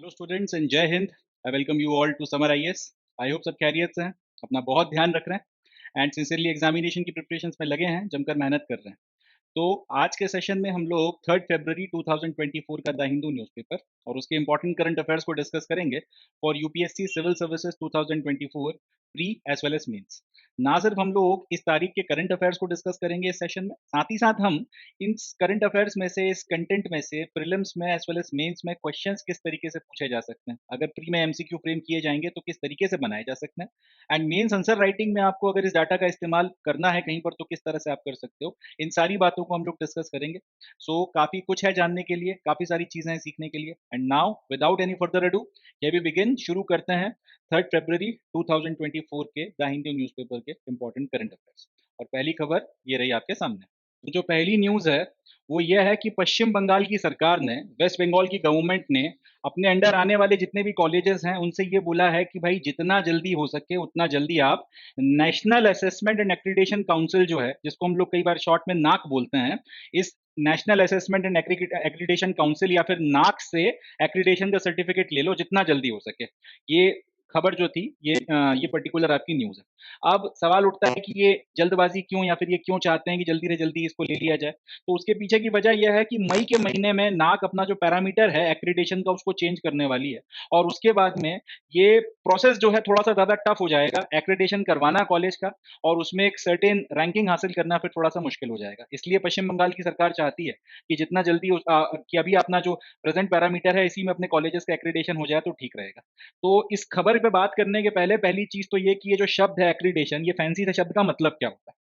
Hello students and जय हिंद। I welcome you all to Samar IAS. I hope सब खैरियत से हैं, अपना बहुत ध्यान रख रहे हैं एंड सिंसियरली एग्जामिनेशन की प्रिपरेशंस में लगे हैं, जमकर मेहनत कर रहे हैं। तो आज के सेशन में हम लोग 3 फरवरी 2024 का द हिंदू न्यूज़पेपर और उसके इंपॉर्टेंट करंट अफेयर्स को डिस्कस करेंगे for UPSC civil services 2024 pre as well as mains. ना सिर्फ हम लोग इस तारीख के करंट अफेयर्स को डिस्कस करेंगे इस सेशन में, साथ ही साथ हम इन करंट अफेयर्स में से, इस कंटेंट में से प्रीलिम्स में एज वेल एज मेंस में क्वेश्चंस किस तरीके से पूछे जा सकते हैं, अगर प्री में एमसीक्यू फ्रेम किए जाएंगे तो किस तरीके से बनाए जा सकते हैं, एंड मेंस आंसर राइटिंग में आपको अगर इस डाटा का इस्तेमाल करना है कहीं पर तो किस तरह से आप कर सकते हो। इन सारी बातों को हम लोग डिस्कस करेंगे। सो काफ़ी कुछ है जानने के लिए, काफ़ी सारी चीज़ें हैं सीखने के लिए। And now without any further ado, ये भी बिगिन शुरू करते हैं 3 फरवरी 2024 के द हिंदू न्यूज़पेपर के इंपॉर्टेंट करंट अफेयर्स। और पहली खबर ये रही आपके सामने। तो जो पहली न्यूज़ है वो ये है कि पश्चिम बंगाल की सरकार ने, वेस्ट बंगाल की गवर्नमेंट ने अपने अंडर आने वाले जितने भी कॉलेजेस हैं उनसे ये बोला है कि भाई जितना जल्दी हो सके उतना जल्दी आप national assessment and accreditation council जो है, जिसको हम लोग कई बार शॉर्ट में नाक बोलते हैं, इस national assessment and accreditation council या फिर नाक से एक्रीडिटेशन का सर्टिफिकेट ले लो जितना जल्दी हो सके। ये खबर जो थी ये पर्टिकुलर आपकी न्यूज़ है। अब सवाल उठता है कि ये जल्दबाजी क्यों, या फिर ये क्यों चाहते हैं कि जल्दी से जल्दी इसको ले लिया जाए। तो उसके पीछे की वजह यह है कि मई के महीने में नाक अपना जो पैरामीटर है एक्रीडिटेशन का उसको चेंज करने वाली है, और उसके बाद में ये प्रोसेस जो है थोड़ा सा ज़्यादा टफ हो जाएगा एक्रीडिटेशन करवाना कॉलेज का, और उसमें एक सर्टेन रैंकिंग हासिल करना फिर थोड़ा सा मुश्किल हो जाएगा। इसलिए पश्चिम बंगाल की सरकार चाहती है कि जितना जल्दी कि अभी अपना जो प्रेजेंट पैरामीटर है इसी में अपने कॉलेजेस का एक्रीडिटेशन हो जाए तो ठीक रहेगा। तो इस खबर पे बात करने के पहले पहली चीज तो ये कि ये जो शब्द है एक्रीडेशन, ये फैंसी से शब्द का मतलब क्या होता है।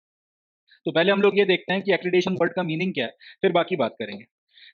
तो पहले हम लोग ये देखते हैं कि एक्रीडेशन वर्ड का मीनिंग क्या है, फिर बाकी बात करेंगे।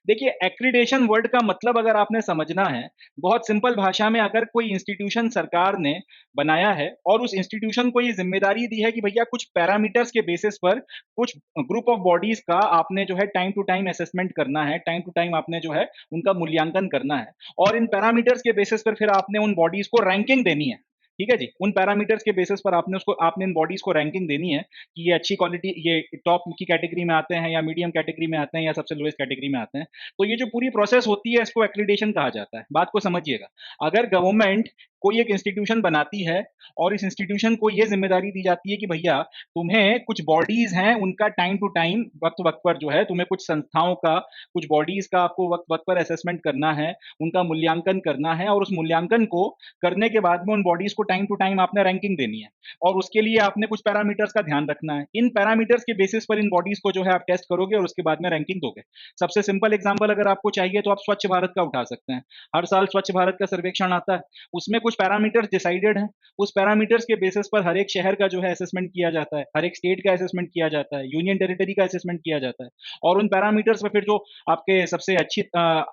देखिए, एक्रीडेशन वर्ड का मतलब अगर आपने समझना है, बहुत सिंपल भाषा में, अगर कोई इंस्टीट्यूशन सरकार ने बनाया है और उस इंस्टीट्यूशन को ये जिम्मेदारी दी है कि भैया कुछ पैरामीटर्स के बेसिस पर कुछ ग्रुप ऑफ बॉडीज का आपने जो है टाइम टू टाइम असेसमेंट करना है, टाइम टू टाइम आपने जो है उनका मूल्यांकन करना है, और इन पैरामीटर्स के बेसिस पर फिर आपने उन बॉडीज को रैंकिंग देनी है। ठीक है जी, उन पैरामीटर्स के बेसिस पर आपने इन बॉडीज को रैंकिंग देनी है कि ये अच्छी क्वालिटी, ये टॉप की कैटेगरी में आते हैं या मीडियम कैटेगरी में आते हैं या सबसे लोएस्ट कैटेगरी में आते हैं। तो ये जो पूरी प्रोसेस होती है इसको एक्रीडिटेशन कहा जाता है। बात को समझिएगा, अगर गवर्नमेंट कोई एक इंस्टीट्यूशन बनाती है और इस इंस्टीट्यूशन को ये जिम्मेदारी दी जाती है कि भैया तुम्हें कुछ बॉडीज हैं उनका टाइम टू टाइम वक्त वक्त पर जो है, तुम्हें कुछ संस्थाओं का, कुछ बॉडीज का आपको वक्त वक्त पर असेसमेंट करना है, उनका मूल्यांकन करना है, और उस मूल्यांकन को करने के बाद में उन बॉडीज को टाइम टू टाइम आपने रैंकिंग देनी है, और उसके लिए आपने कुछ पैरामीटर्स का ध्यान रखना है। इन पैरामीटर्स के बेसिस पर इन बॉडीज को जो है आप टेस्ट करोगे और उसके बाद में रैंकिंग दोगे। सबसे सिंपल एग्जांपल अगर आपको चाहिए तो आप स्वच्छ भारत का उठा सकते हैं। हर साल स्वच्छ भारत का सर्वेक्षण आता है, उसमें कुछ पैरामीटर्स डिसाइडेड हैं, उस पैरामीटर्स के बेसिस पर हर एक शहर का जो है असेसमेंट किया जाता है, हर एक स्टेट का असेसमेंट किया जाता है, यूनियन टेरिटरी का असेसमेंट किया जाता है, और उन पैरामीटर्स पर फिर जो आपके सबसे अच्छी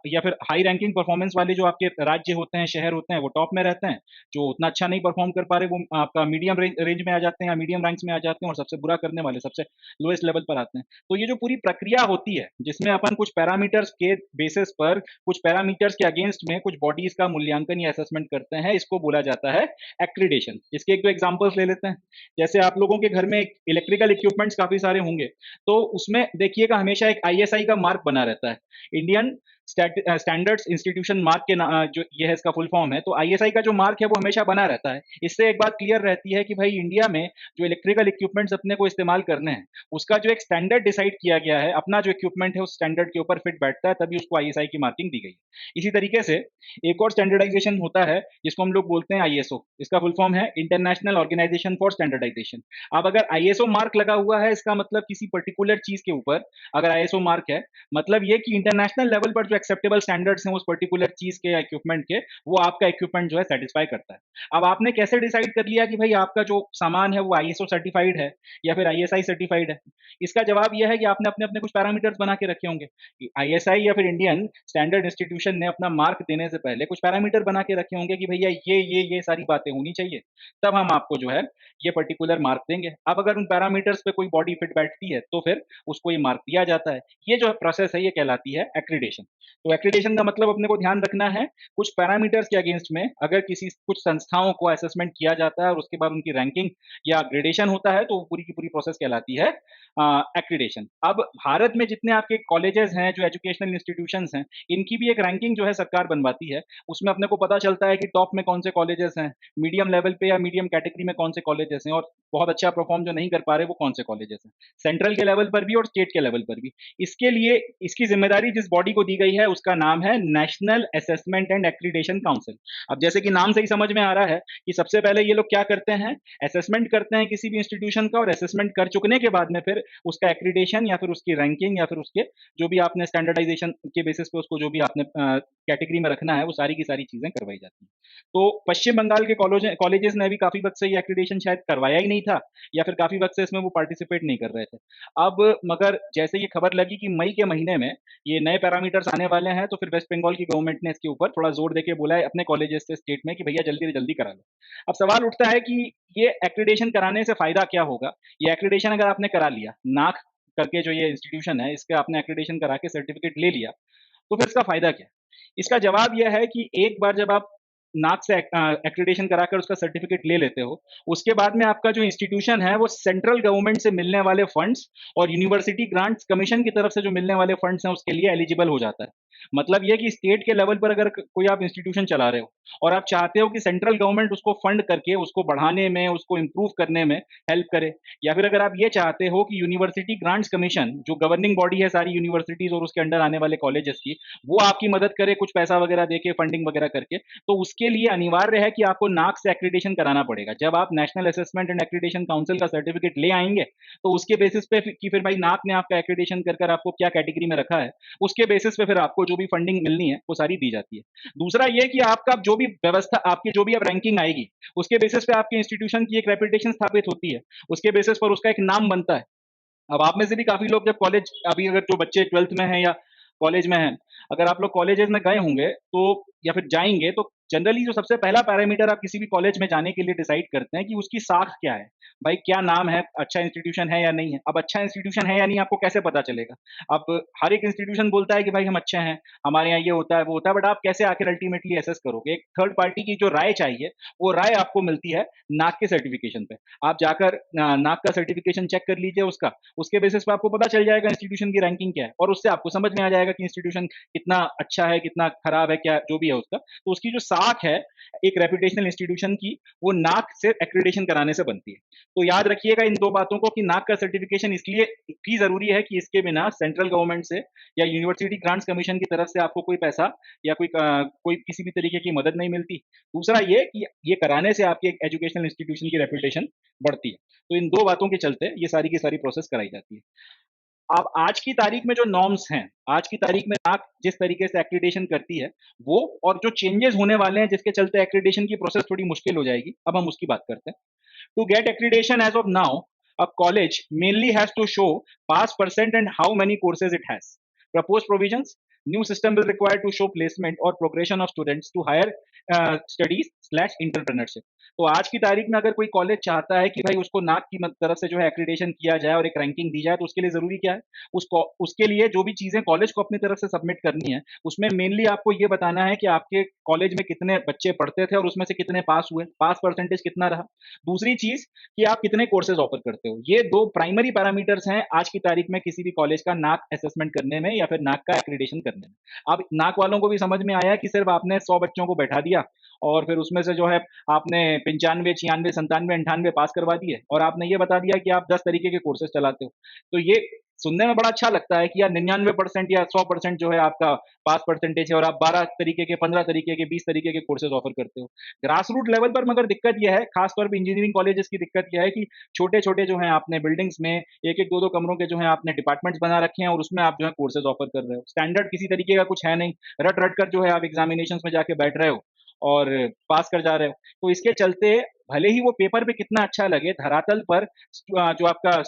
या फिर हाई रैंकिंग परफॉर्मेंस वाले जो आपके राज्य होते हैं, शहर होते हैं, वो टॉप में रहते हैं। जो उतना अच्छा नहीं परफॉर्म कर पा रहे वो आपका मीडियम रेंज में आ जाते हैं या मीडियम रैंक्स में आ जाते हैं, और सबसे बुरा करने वाले सबसे लोएस्ट लेवल पर आते हैं। तो ये जो पूरी प्रक्रिया होती है जिसमें अपन कुछ पैरामीटर्स के बेसिस पर, कुछ पैरामीटर्स के अगेंस्ट में कुछ बॉडीज का मूल्यांकन या असेसमेंट करते हैं, इसको बोला जाता है एक्रीडेशन। इसके एक दो एग्जांपल्स ले लेते हैं। जैसे आप लोगों के घर में इलेक्ट्रिकल इक्विपमेंट्स काफी सारे होंगे, तो उसमें देखिएगा हमेशा एक आईएसआई का मार्क बना रहता है, इंडियन स्टैंडर्ड्स इंस्टीट्यूशन मार्क के जो ये है इसका फुल फॉर्म है। तो आईएसआई का जो मार्क है वो हमेशा बना रहता है। इससे एक बात क्लियर रहती है कि भाई इंडिया में जो इलेक्ट्रिकल इक्विपमेंट्स अपने को इस्तेमाल करने हैं उसका जो एक स्टैंडर्ड डिसाइड किया गया है, अपना जो इक्विपमेंट है उस स्टैंडर्ड के ऊपर फिट बैठता है, तभी उसको आईएसआई की मार्किंग दी गई है। इसी तरीके से एक और स्टैंडर्डाइजेशन होता है जिसको हम लोग बोलते हैं आईएसओ। इसका फुल फॉर्म है इंटरनेशनल ऑर्गेनाइजेशन फॉर स्टैंडर्डाइजेशन। अब अगर आईएसओ मार्क लगा हुआ है, इसका मतलब किसी पर्टिकुलर चीज के ऊपर अगर आईएसओ मार्क है, मतलब ये कि इंटरनेशनल लेवल पर जो एक्सेप्टेबल स्टैंडर्ड्स हैं उस पर्टिकुलर चीज के इक्विपमेंट के, वो आपका इक्विपमेंट जो है सेटिस्फाई करता है। अब आपने कैसे डिसाइड कर लिया कि भाई आपका जो सामान है वो आईएसओ सर्टिफाइड है या फिर आईएसआई सर्टिफाइड है? इसका जवाब यह है कि आपने अपने अपने कुछ पैरामीटर्स बना के रखे होंगे। आईएसआई या फिर इंडियन स्टैंडर्ड इंस्टीट्यूशन ने अपना मार्क देने से पहले कुछ पैरामीटर बना के रखे होंगे कि भैया ये सारी बातें होनी चाहिए, तब हम आपको जो है ये पर्टिकुलर मार्क देंगे। अब अगर उन पैरामीटर्स पे कोई बॉडी फिट बैठती है तो फिर उसको ये मार्क दिया जाता है। ये जो प्रोसेस है ये कहलाती है एक्रीडेशन। तो एक्रीडेशन का मतलब अपने को ध्यान रखना है कुछ पैरामीटर्स के अगेंस्ट में अगर किसी कुछ संस्थाओं को असेसमेंट किया जाता है और उसके बाद उनकी रैंकिंग या ग्रेडेशन होता है तो वो पूरी की पूरी प्रोसेस कहलाती है एक्रीडेशन। अब भारत में जितने आपके कॉलेजेस हैं जो एजुकेशनल इंस्टीट्यूशंस हैं इनकी भी एक रैंकिंग जो है सरकार बनवाती है। उसमें अपने को पता चलता है कि टॉप में कौन से कॉलेजेस हैं, मीडियम लेवल पे या मीडियम कैटेगरी में कौन से कॉलेजेस हैं और बहुत अच्छा परफॉर्म जो नहीं कर पा रहे वो कौन से कॉलेजेस हैं, सेंट्रल के लेवल पर भी और स्टेट के लेवल पर भी। इसके लिए इसकी जिम्मेदारी जिस बॉडी को दी गई है उसका नाम है national assessment and accreditation council. अब जैसे कि नाम से ही समझ में आ रहा है कि सबसे पहले ये लोग क्या करते हैं, असेसमेंट करते हैं किसी भी इंस्टीट्यूशन का और असेसमेंट कर चुकने के बाद में फिर उसका एक्रीडेशन या फिर उसकी रैंकिंग या फिर उसके जो भी आपने स्टैंडर्डाइजेशन के बेसिस पे उसको जो भी आपने कैटेगरी में रखना है वो सारी की सारी चीजें करवाई जाती हैं। तो पश्चिम बंगाल के कॉलेजेस ने भी काफी वक्त से ये एक्रीडेशन शायद करवाया ही नहीं था या फिर काफी वक्त से इसमें वो पार्टिसिपेट नहीं कर रहे थे। अब मगर जैसे ये खबर लगी कि मई के महीने में ये नए पैरामीटर्स आने वाले हैं तो फिर वेस्ट बंगाल की गवर्नमेंट ने इसके ऊपर थोड़ा जोर देके बोला है अपने कॉलेजेस से स्टेट में कि भैया जल्दी से जल्दी करा लो। अब सवाल उठता है कि ये एक्रीडेशन कराने से फायदा क्या होगा। ये एक्रीडेशन अगर आपने करा लिया, नाक करके जो ये इंस्टीट्यूशन है इसका आपने एक्रीडेशन करा के सर्टिफिकेट ले लिया तो फिर इसका फायदा क्या है? इसका जवाब यह है कि एक बार जब आप नाक से एक्रीडेशन कराकर उसका सर्टिफिकेट ले लेते हो, उसके बाद में आपका जो इंस्टीट्यूशन है वो सेंट्रल गवर्नमेंट से मिलने वाले फंड्स और यूनिवर्सिटी ग्रांट्स कमीशन की तरफ से जो मिलने वाले फंड्स हैं उसके लिए एलिजिबल हो जाता है। मतलब ये कि स्टेट के लेवल पर अगर कोई आप इंस्टीट्यूशन चला रहे हो और आप चाहते हो कि सेंट्रल गवर्नमेंट उसको फंड करके उसको बढ़ाने में उसको इम्प्रूव करने में हेल्प करे, या फिर अगर आप ये चाहते हो कि यूनिवर्सिटी ग्रांट्स कमीशन जो गवर्निंग बॉडी है सारी यूनिवर्सिटीज और उसके अंडर आने वाले कॉलेजेस की, वो आपकी मदद करे कुछ पैसा वगैरह देके फंडिंग वगैरह करके, तो उसके लिए अनिवार्य है कि आपको नाक से एक्रीडेशन कराना पड़ेगा। जब आप national assessment and accreditation council का सर्टिफिकेट ले आएंगे तो उसके बेसिस पे कि फिर भाई नाक ने आपका एक्रीडेशन कर आपको क्या कैटेगरी में रखा है, उसके बेसिस पे फिर आपको जो भी फंडिंग मिलनी है वो सारी दी जाती है। दूसरा ये कि आपका जो भी व्यवस्था आपकी जो भी अब रैंकिंग आएगी उसके बेसिस पे आपके इंस्टीट्यूशन की एक रेपुटेशन स्थापित होती है, उसके बेसिस पर उसका एक नाम बनता है। अब आप में से भी काफी लोग जब कॉलेज अभी अगर जो बच्चे ट्वेल्थ में हैं या कॉलेज में हैं, अगर आप लोग कॉलेजेस में गए होंगे तो या फिर जाएंगे तो जनरली जो सबसे पहला पैरामीटर आप किसी भी कॉलेज में जाने के लिए डिसाइड करते हैं कि उसकी साख क्या है, भाई क्या नाम है, अच्छा इंस्टीट्यूशन है या नहीं है। अब अच्छा इंस्टीट्यूशन है या नहीं आपको कैसे पता चलेगा? अब हर एक इंस्टीट्यूशन बोलता है कि भाई हम अच्छे हैं, हमारे यहाँ ये होता है वो होता है, बट आप कैसे आखिर अल्टीमेटली एसेस करोगे? एक थर्ड पार्टी की जो राय चाहिए वो राय आपको मिलती है नाक के सर्टिफिकेशन पे। आप जाकर नाक का सर्टिफिकेशन चेक कर लीजिए उसका, उसके बेसिस पे आपको पता चल जाएगा इंस्टीट्यूशन की रैंकिंग क्या है और उससे आपको समझ में आ जाएगा कि इंस्टीट्यूशन कितना अच्छा है कितना खराब है, क्या जो भी है उसका। तो उसकी जो साख है एक रेपुटेशनल इंस्टीट्यूशन की, वो नाक से एक्रीडेशन कराने से बनती है। तो याद रखिएगा इन दो बातों को कि नाक का सर्टिफिकेशन इसलिए भी जरूरी है कि इसके बिना सेंट्रल गवर्नमेंट से या यूनिवर्सिटी ग्रांट्स कमीशन की तरफ से आपको कोई पैसा या कोई किसी भी तरीके की मदद नहीं मिलती। दूसरा ये कि ये कराने से आपके एजुकेशनल इंस्टीट्यूशन की रेपुटेशन बढ़ती है। तो इन दो बातों के चलते ये सारी की सारी प्रोसेस कराई जाती है। अब आज की तारीख में जो नॉर्म्स हैं, आज की तारीख में नाक जिस तरीके से एक्रीडेशन करती है वो, और जो चेंजेस होने वाले हैं जिसके चलते एक्रीडेशन की प्रोसेस थोड़ी मुश्किल हो जाएगी, अब हम उसकी बात करते हैं। To get accreditation as of now, a college mainly has to show pass percent and how many courses it has. Proposed provisions: new system will require to show placement or progression of students to higher studies slash entrepreneurship. तो आज की तारीख में अगर कोई college चाहता है कि भाई उसको नाक की तरफ से जो है एक्रीडेशन किया जाए और एक रैंकिंग दी जाए तो उसके लिए जरूरी क्या है, उसको उसके लिए जो भी चीजें कॉलेज को अपनी तरफ से सबमिट करनी है उसमें मेनली आपको ये बताना है कि आपके कॉलेज में कितने बच्चे पढ़ते थे और उसमें से कितने पास हुए, पास परसेंटेज कितना रहा। दूसरी चीज कि आप कितने कोर्सेज ऑफर करते हो। ये दो प्राइमरी पैरामीटर्स हैं आज की तारीख में किसी भी कॉलेज का नाक असेसमेंट करने में या फिर नाक का एक्रीडेशन करने में। अब नाक वालों को भी समझ में आया कि सिर्फ आपने 100 बच्चों को बैठा दिया और फिर उसमें से जो है आपने 95 96 97 98 पास करवा दिए और आपने ये बता दिया कि आप 10 तरीके के कोर्सेज चलाते हो। तो ये सुनने में बड़ा अच्छा लगता है कि यार 99% या 100% जो है आपका पास परसेंटेज है और आप 12 तरीके के, 15 तरीके के, 20 तरीके के कोर्सेज ऑफर करते हो। ग्रास रूट लेवल पर मगर दिक्कत यह है, खासतौर पर इंजीनियरिंग कॉलेजेस की दिक्कत यह है कि छोटे छोटे जो है आपने बिल्डिंग्स में एक एक दो दो कमरों के जो है आपने डिपार्टमेंट्स बना रखे हैं और उसमें आप जो है कोर्सेज ऑफर कर रहे हो। स्टैंडर्ड किसी तरीके का कुछ है नहीं, रट रट कर जो है आप एग्जामिनेशन में जाके बैठ रहे हो और पास कर जा रहे हो। तो इसके चलते भले ही वो पेपर पे कितना अच्छा लगे, धरातल पर जो आपका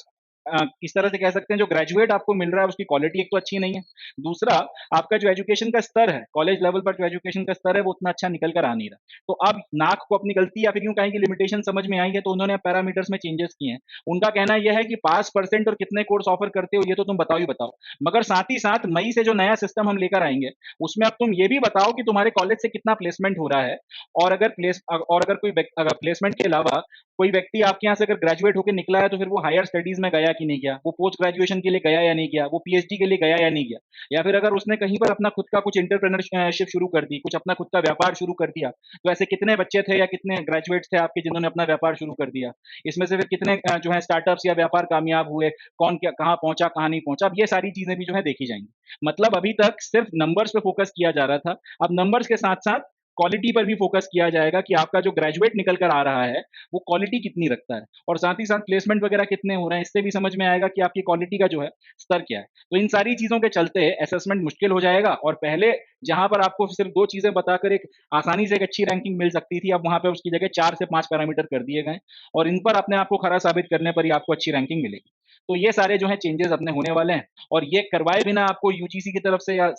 इस तरह से कह सकते हैं जो ग्रेजुएट आपको मिल रहा है उसकी क्वालिटी एक तो अच्छी नहीं है। दूसरा, आपका जो एजुकेशन का स्तर है, कॉलेज लेवल पर जो एजुकेशन का स्तर है वो उतना अच्छा निकल कर आ नहीं रहा। तो अब नाक को अपनी गलती या फिर यूँ कहें कि लिमिटेशन समझ में आई है, तो उन्होंने पैरामीटर्स में चेंजेस किए हैं। उनका कहना यह है कि पास परसेंट और कितने कोर्स ऑफर करते हो ये तो तुम बताओ ही बताओ। मगर साथ ही साथ मई से जो नया सिस्टम हम लेकर आएँगे, उसमें अब तुम ये भी बताओ कि तुम्हारे कॉलेज से कितना प्लेसमेंट हो रहा है, और अगर कोई अगर प्लेसमेंट के अलावा कोई व्यक्ति आपके यहाँ से अगर ग्रेजुएट होकर निकला है तो फिर वो हायर स्टडीज में गया कि नहीं गया, वो पोस्ट ग्रेजुएशन के लिए गया या नहीं गया, वो पीएचडी के लिए गया या नहीं गया, या फिर अगर उसने कहीं पर अपना खुद का कुछ एंटरप्रेन्योरशिप शुरू कर दी, कुछ अपना खुद का व्यापार शुरू कर दिया। तो ऐसे कितने बच्चे थे या कितने ग्रेजुएट्स थे आपके जिन्होंने अपना व्यापार शुरू कर दिया? इसमें से फिर कितने जो है स्टार्टअप्स या व्यापार कामयाब हुए, कौन क्या कहाँ पहुंचा, कहाँ नहीं पहुंचा? अब ये सारी चीजें भी जो है देखी जाएंगी। मतलब अभी तक सिर्फ नंबर्स पे फोकस किया जा रहा था, अब नंबर्स के साथ साथ क्वालिटी पर भी फोकस किया जाएगा कि आपका जो ग्रेजुएट निकल कर आ रहा है वो क्वालिटी कितनी रखता है, और साथ ही साथ प्लेसमेंट वगैरह कितने हो रहे हैं, इससे भी समझ में आएगा कि आपकी क्वालिटी का जो है स्तर क्या है। तो इन सारी चीज़ों के चलते असेसमेंट मुश्किल हो जाएगा, और पहले जहाँ पर आपको सिर्फ 2 चीज़ें बताकर एक आसानी से एक अच्छी रैंकिंग मिल सकती थी, अब वहाँ पे उसकी जगह 4 से 5 पैरामीटर कर दिए गए, और इन पर अपने आप को खरा साबित करने पर ही आपको अच्छी रैंकिंग मिलेगी। तो ये सारे जो हैं चेंजेस अपने होने वाले हैं, और ये करवाए बिना आपको यूजीसी की तरफ से या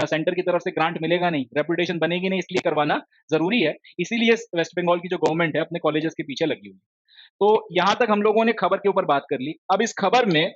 सेंटर की तरफ से ग्रांट मिलेगा नहीं, रेपुटेशन बनेगी नहीं, इसलिए करवाना ज़रूरी है। इसीलिए वेस्ट बंगाल की जो गवर्नमेंट है अपने कॉलेजेस के पीछे लगी हुई है। तो यहाँ तक हम लोगों ने खबर के ऊपर बात कर ली। अब इस खबर में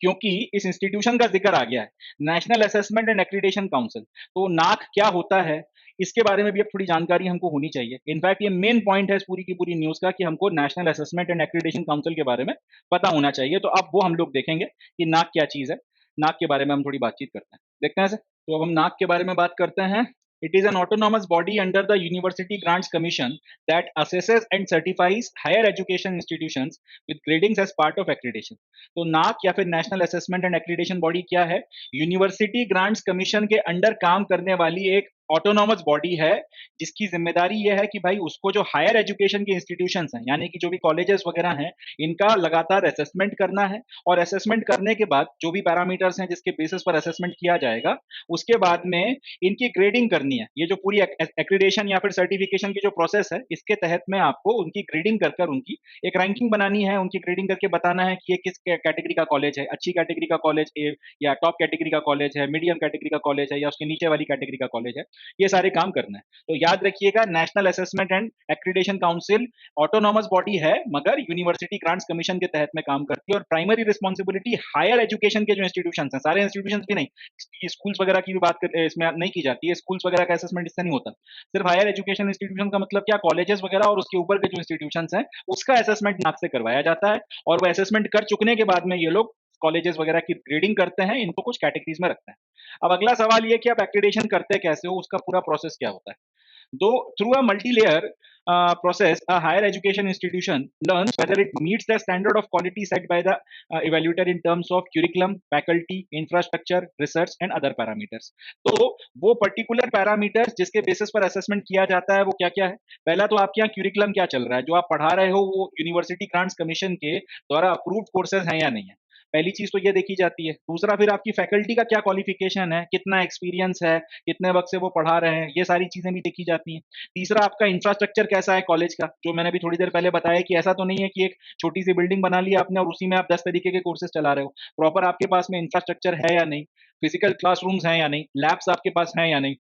क्योंकि इस इंस्टीट्यूशन का ज़िक्र आ गया है, national assessment and accreditation council, तो नाक क्या होता है, इसके बारे में भी अब थोड़ी जानकारी हमको होनी चाहिए। इनफैक्ट ये मेन पॉइंट है इस पूरी की पूरी न्यूज़ का कि हमको national assessment and accreditation council के बारे में पता होना चाहिए। तो अब वो हम लोग देखेंगे कि नाक क्या चीज़ है, नाक के बारे में हम थोड़ी बातचीत करते हैं। देखते हैं सर? तो अब हम नाक के बारे में बात करते हैं। It is an autonomous body under the University Grants Commission that assesses and certifies higher education institutions with gradings as part of accreditation. तो नाक या फिर national assessment and accreditation body क्या है? यूनिवर्सिटी ग्रांट्स कमीशन के under काम करने वाली एक ऑटोनॉमस बॉडी है, जिसकी जिम्मेदारी यह है कि भाई उसको जो हायर एजुकेशन के इंस्टीट्यूशंस हैं, यानी कि जो भी कॉलेजेस वगैरह हैं, इनका लगातार असेसमेंट करना है, और असेसमेंट करने के बाद जो भी पैरामीटर्स हैं जिसके बेसिस पर असेसमेंट किया जाएगा, उसके बाद में इनकी ग्रेडिंग करनी है। ये जो पूरी एक्रीडेशन या फिर सर्टिफिकेशन की जो प्रोसेस है, इसके तहत में आपको उनकी ग्रेडिंग कर कर उनकी एक रैंकिंग बनानी है, उनकी ग्रेडिंग करके बताना है कि ये किस कैटेगरी का कॉलेज है, अच्छी कैटेगरी का कॉलेज ए, या टॉप कैटेगरी का कॉलेज है, मीडियम कैटेगरी का कॉलेज है, या उसके नीचे वाली कैटेगरी का कॉलेज है। ये सारे काम करना है। तो याद रखिएगा, national assessment and accreditation council autonomous body है, मगर यूनिवर्सिटी ग्रांट्स कमीशन के तहत में काम करती है, और प्राइमरी रिस्पॉन्सिबिलिटी हायर एजुकेशन के जो इंस्टीट्यूशन हैं, सारे इंस्टीट्यूशन भी नहीं, स्कूल्स वगैरह की भी बात कर इसमें नहीं की जाती है। स्कूल्स वगैरह का असेसमेंट इससे नहीं होता। सिर्फ हायर एजुकेशन इंस्टीट्यूशन का मतलब क्या, कॉलेजेस वगैरह और उसके ऊपर के जो इंस्टीट्यूशन हैं, उसका असेसमेंट नाक से करवाया जाता है, और वो असेसमेंट कर चुकने के बाद में ये लोग कॉलेजेस वगैरह की ग्रेडिंग करते हैं, इनको कुछ कैटेगरीज में रखते हैं। अब अगला सवाल ये कि आप एक्रीडिटेशन करते कैसे हो, उसका पूरा प्रोसेस क्या होता है? Though through a multi-layer process, a higher education institution learns whether it meets the standard of quality set by the evaluator in terms of curriculum, faculty, infrastructure, research and other parameters. तो वो particular parameters जिसके basis पर assessment किया जाता है वो क्या क्या है? पहला तो आपके यहाँ क्यूरिकुलम क्या चल रहा है, जो आप पढ़ा रहे हो वो यूनिवर्सिटी ग्रांट्स कमीशन के द्वारा अप्रूव्ड कोर्सेज हैं या नहीं है। पहली चीज तो ये देखी जाती है। दूसरा, फिर आपकी फैकल्टी का क्या क्वालिफिकेशन है, कितना एक्सपीरियंस है, कितने वक्त से वो पढ़ा रहे हैं, ये सारी चीजें भी देखी जाती हैं। तीसरा, आपका इंफ्रास्ट्रक्चर कैसा है कॉलेज का, जो मैंने अभी थोड़ी देर पहले बताया कि ऐसा तो नहीं है कि एक छोटी सी बिल्डिंग बना ली आपने और उसी में आप 10 तरीके के कोर्सेज चला रहे हो। प्रॉपर आपके पास में इंफ्रास्ट्रक्चर है या नहीं, फिजिकल क्लासरूम्स हैं या नहीं, लैब्स आपके पास हैं या नहीं।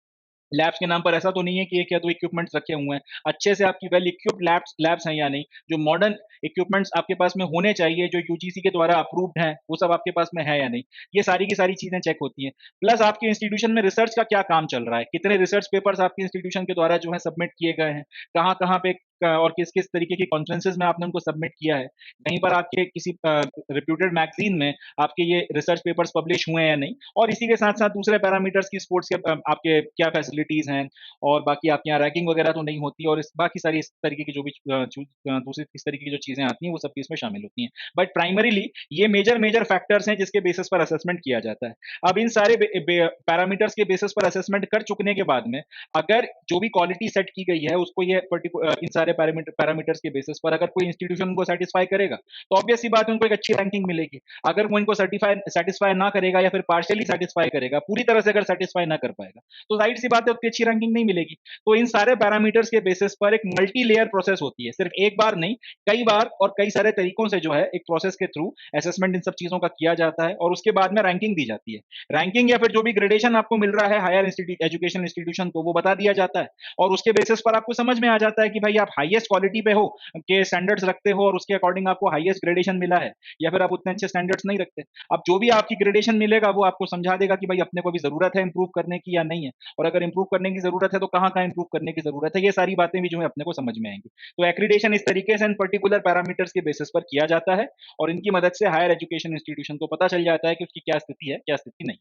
लैब्स के नाम पर ऐसा तो नहीं है कि एक या दो इक्विपमेंट्स रखे हुए हैं, अच्छे से आपकी वेल इक्विप्ड लैब्स लैब्स हैं या नहीं, जो मॉडर्न इक्विपमेंट्स आपके पास में होने चाहिए, जो यूजीसी के द्वारा अप्रूव्ड हैं, वो सब आपके पास में है या नहीं। ये सारी की सारी चीजें चेक होती हैं। प्लस आपके इंस्टीट्यूशन में रिसर्च का क्या काम चल रहा है, कितने रिसर्च पेपर्स आपके इंस्टीट्यूशन के द्वारा जो है सबमिट किए गए हैं, कहाँ कहाँ पे और किस किस तरीके की कॉन्फ्रेंसेज में आपने उनको सबमिट किया है, कहीं पर आपके किसी रिप्यूटेड मैगजीन में आपके ये रिसर्च पेपर्स पब्लिश हुए हैं या नहीं, और इसी के साथ साथ दूसरे पैरामीटर्स की स्पोर्ट्स के आपके क्या फैसिलिटीज हैं, और बाकी आपके यहाँ रैगिंग वगैरह तो नहीं होती, और इस बाकी सारी इस तरीके की जो भी दूसरी इस तरीके की जो चीजें आती हैं वो सब भी इसमें शामिल होती हैं। बट प्राइमरीली ये मेजर मेजर फैक्टर्स हैं जिसके बेसिस पर असेसमेंट किया जाता है। अब इन सारे पैरामीटर्स के बेसिस पर असेसमेंट कर चुकने के बाद में अगर जो भी क्वालिटी सेट की गई है उसको ये पर्टिकुलर इन सारे सारे पैरामीटर्स के बेसिस पर अगर कोई इंस्टीट्यूशन उनको सेटिस्फाई करेगा तो ऑब्वियस सी बात है उनको एक अच्छी रैंकिंग मिलेगी। अगर वो इनको सेटिस्फाई ना करेगा या फिर पार्शियली सेटिस्फाई करेगा, पूरी तरह से अगर सेटिस्फाई ना कर पाएगा, तो जाहिर सी बात है उतनी अच्छी रैंकिंग नहीं मिलेगी। तो इन सारे पैरामीटर्स के बेसिस पर एक मल्टी लेयर प्रोसेस होती है, सिर्फ एक बार नहीं, कई बार और कई सारे तरीकों से जो है एक प्रोसेस के थ्रू असेसमेंट इन सब चीजों का किया जाता है और उसके बाद में रैंकिंग दी जाती है। रैंकिंग या फिर जो भी ग्रेडेशन आपको मिल रहा है हायर एजुकेशन इंस्टीट्यूशन को, वो बता दिया जाता है और उसके बेसिस पर आपको समझ में आ जाता है कि भाई आप हाईएस्ट क्वालिटी पे हो, के स्टैंडर्ड्स रखते हो और उसके अकॉर्डिंग आपको हाईएस्ट ग्रेडेशन मिला है, या फिर आप उतने अच्छे स्टैंडर्ड्स नहीं रखते। अब जो भी आपकी ग्रेडेशन मिलेगा वो आपको समझा देगा कि भाई अपने को भी जरूरत है इंप्रूव करने की या नहीं है, और अगर इंप्रूव करने की जरूरत है तो कहाँ कहाँ इंप्रूव करने की जरूरत है, ये सारी बातें भी जो है अपने को समझ में आएंगी। तो एक्रीडेशन इस तरीके से इन पर्टिकुलर पैरामीटर्स के बेसिस पर किया जाता है और इनकी मदद से हायर एजुकेशन इंस्टीट्यूशन को पता चल जाता है कि उसकी क्या स्थिति है, क्या स्थिति नहीं।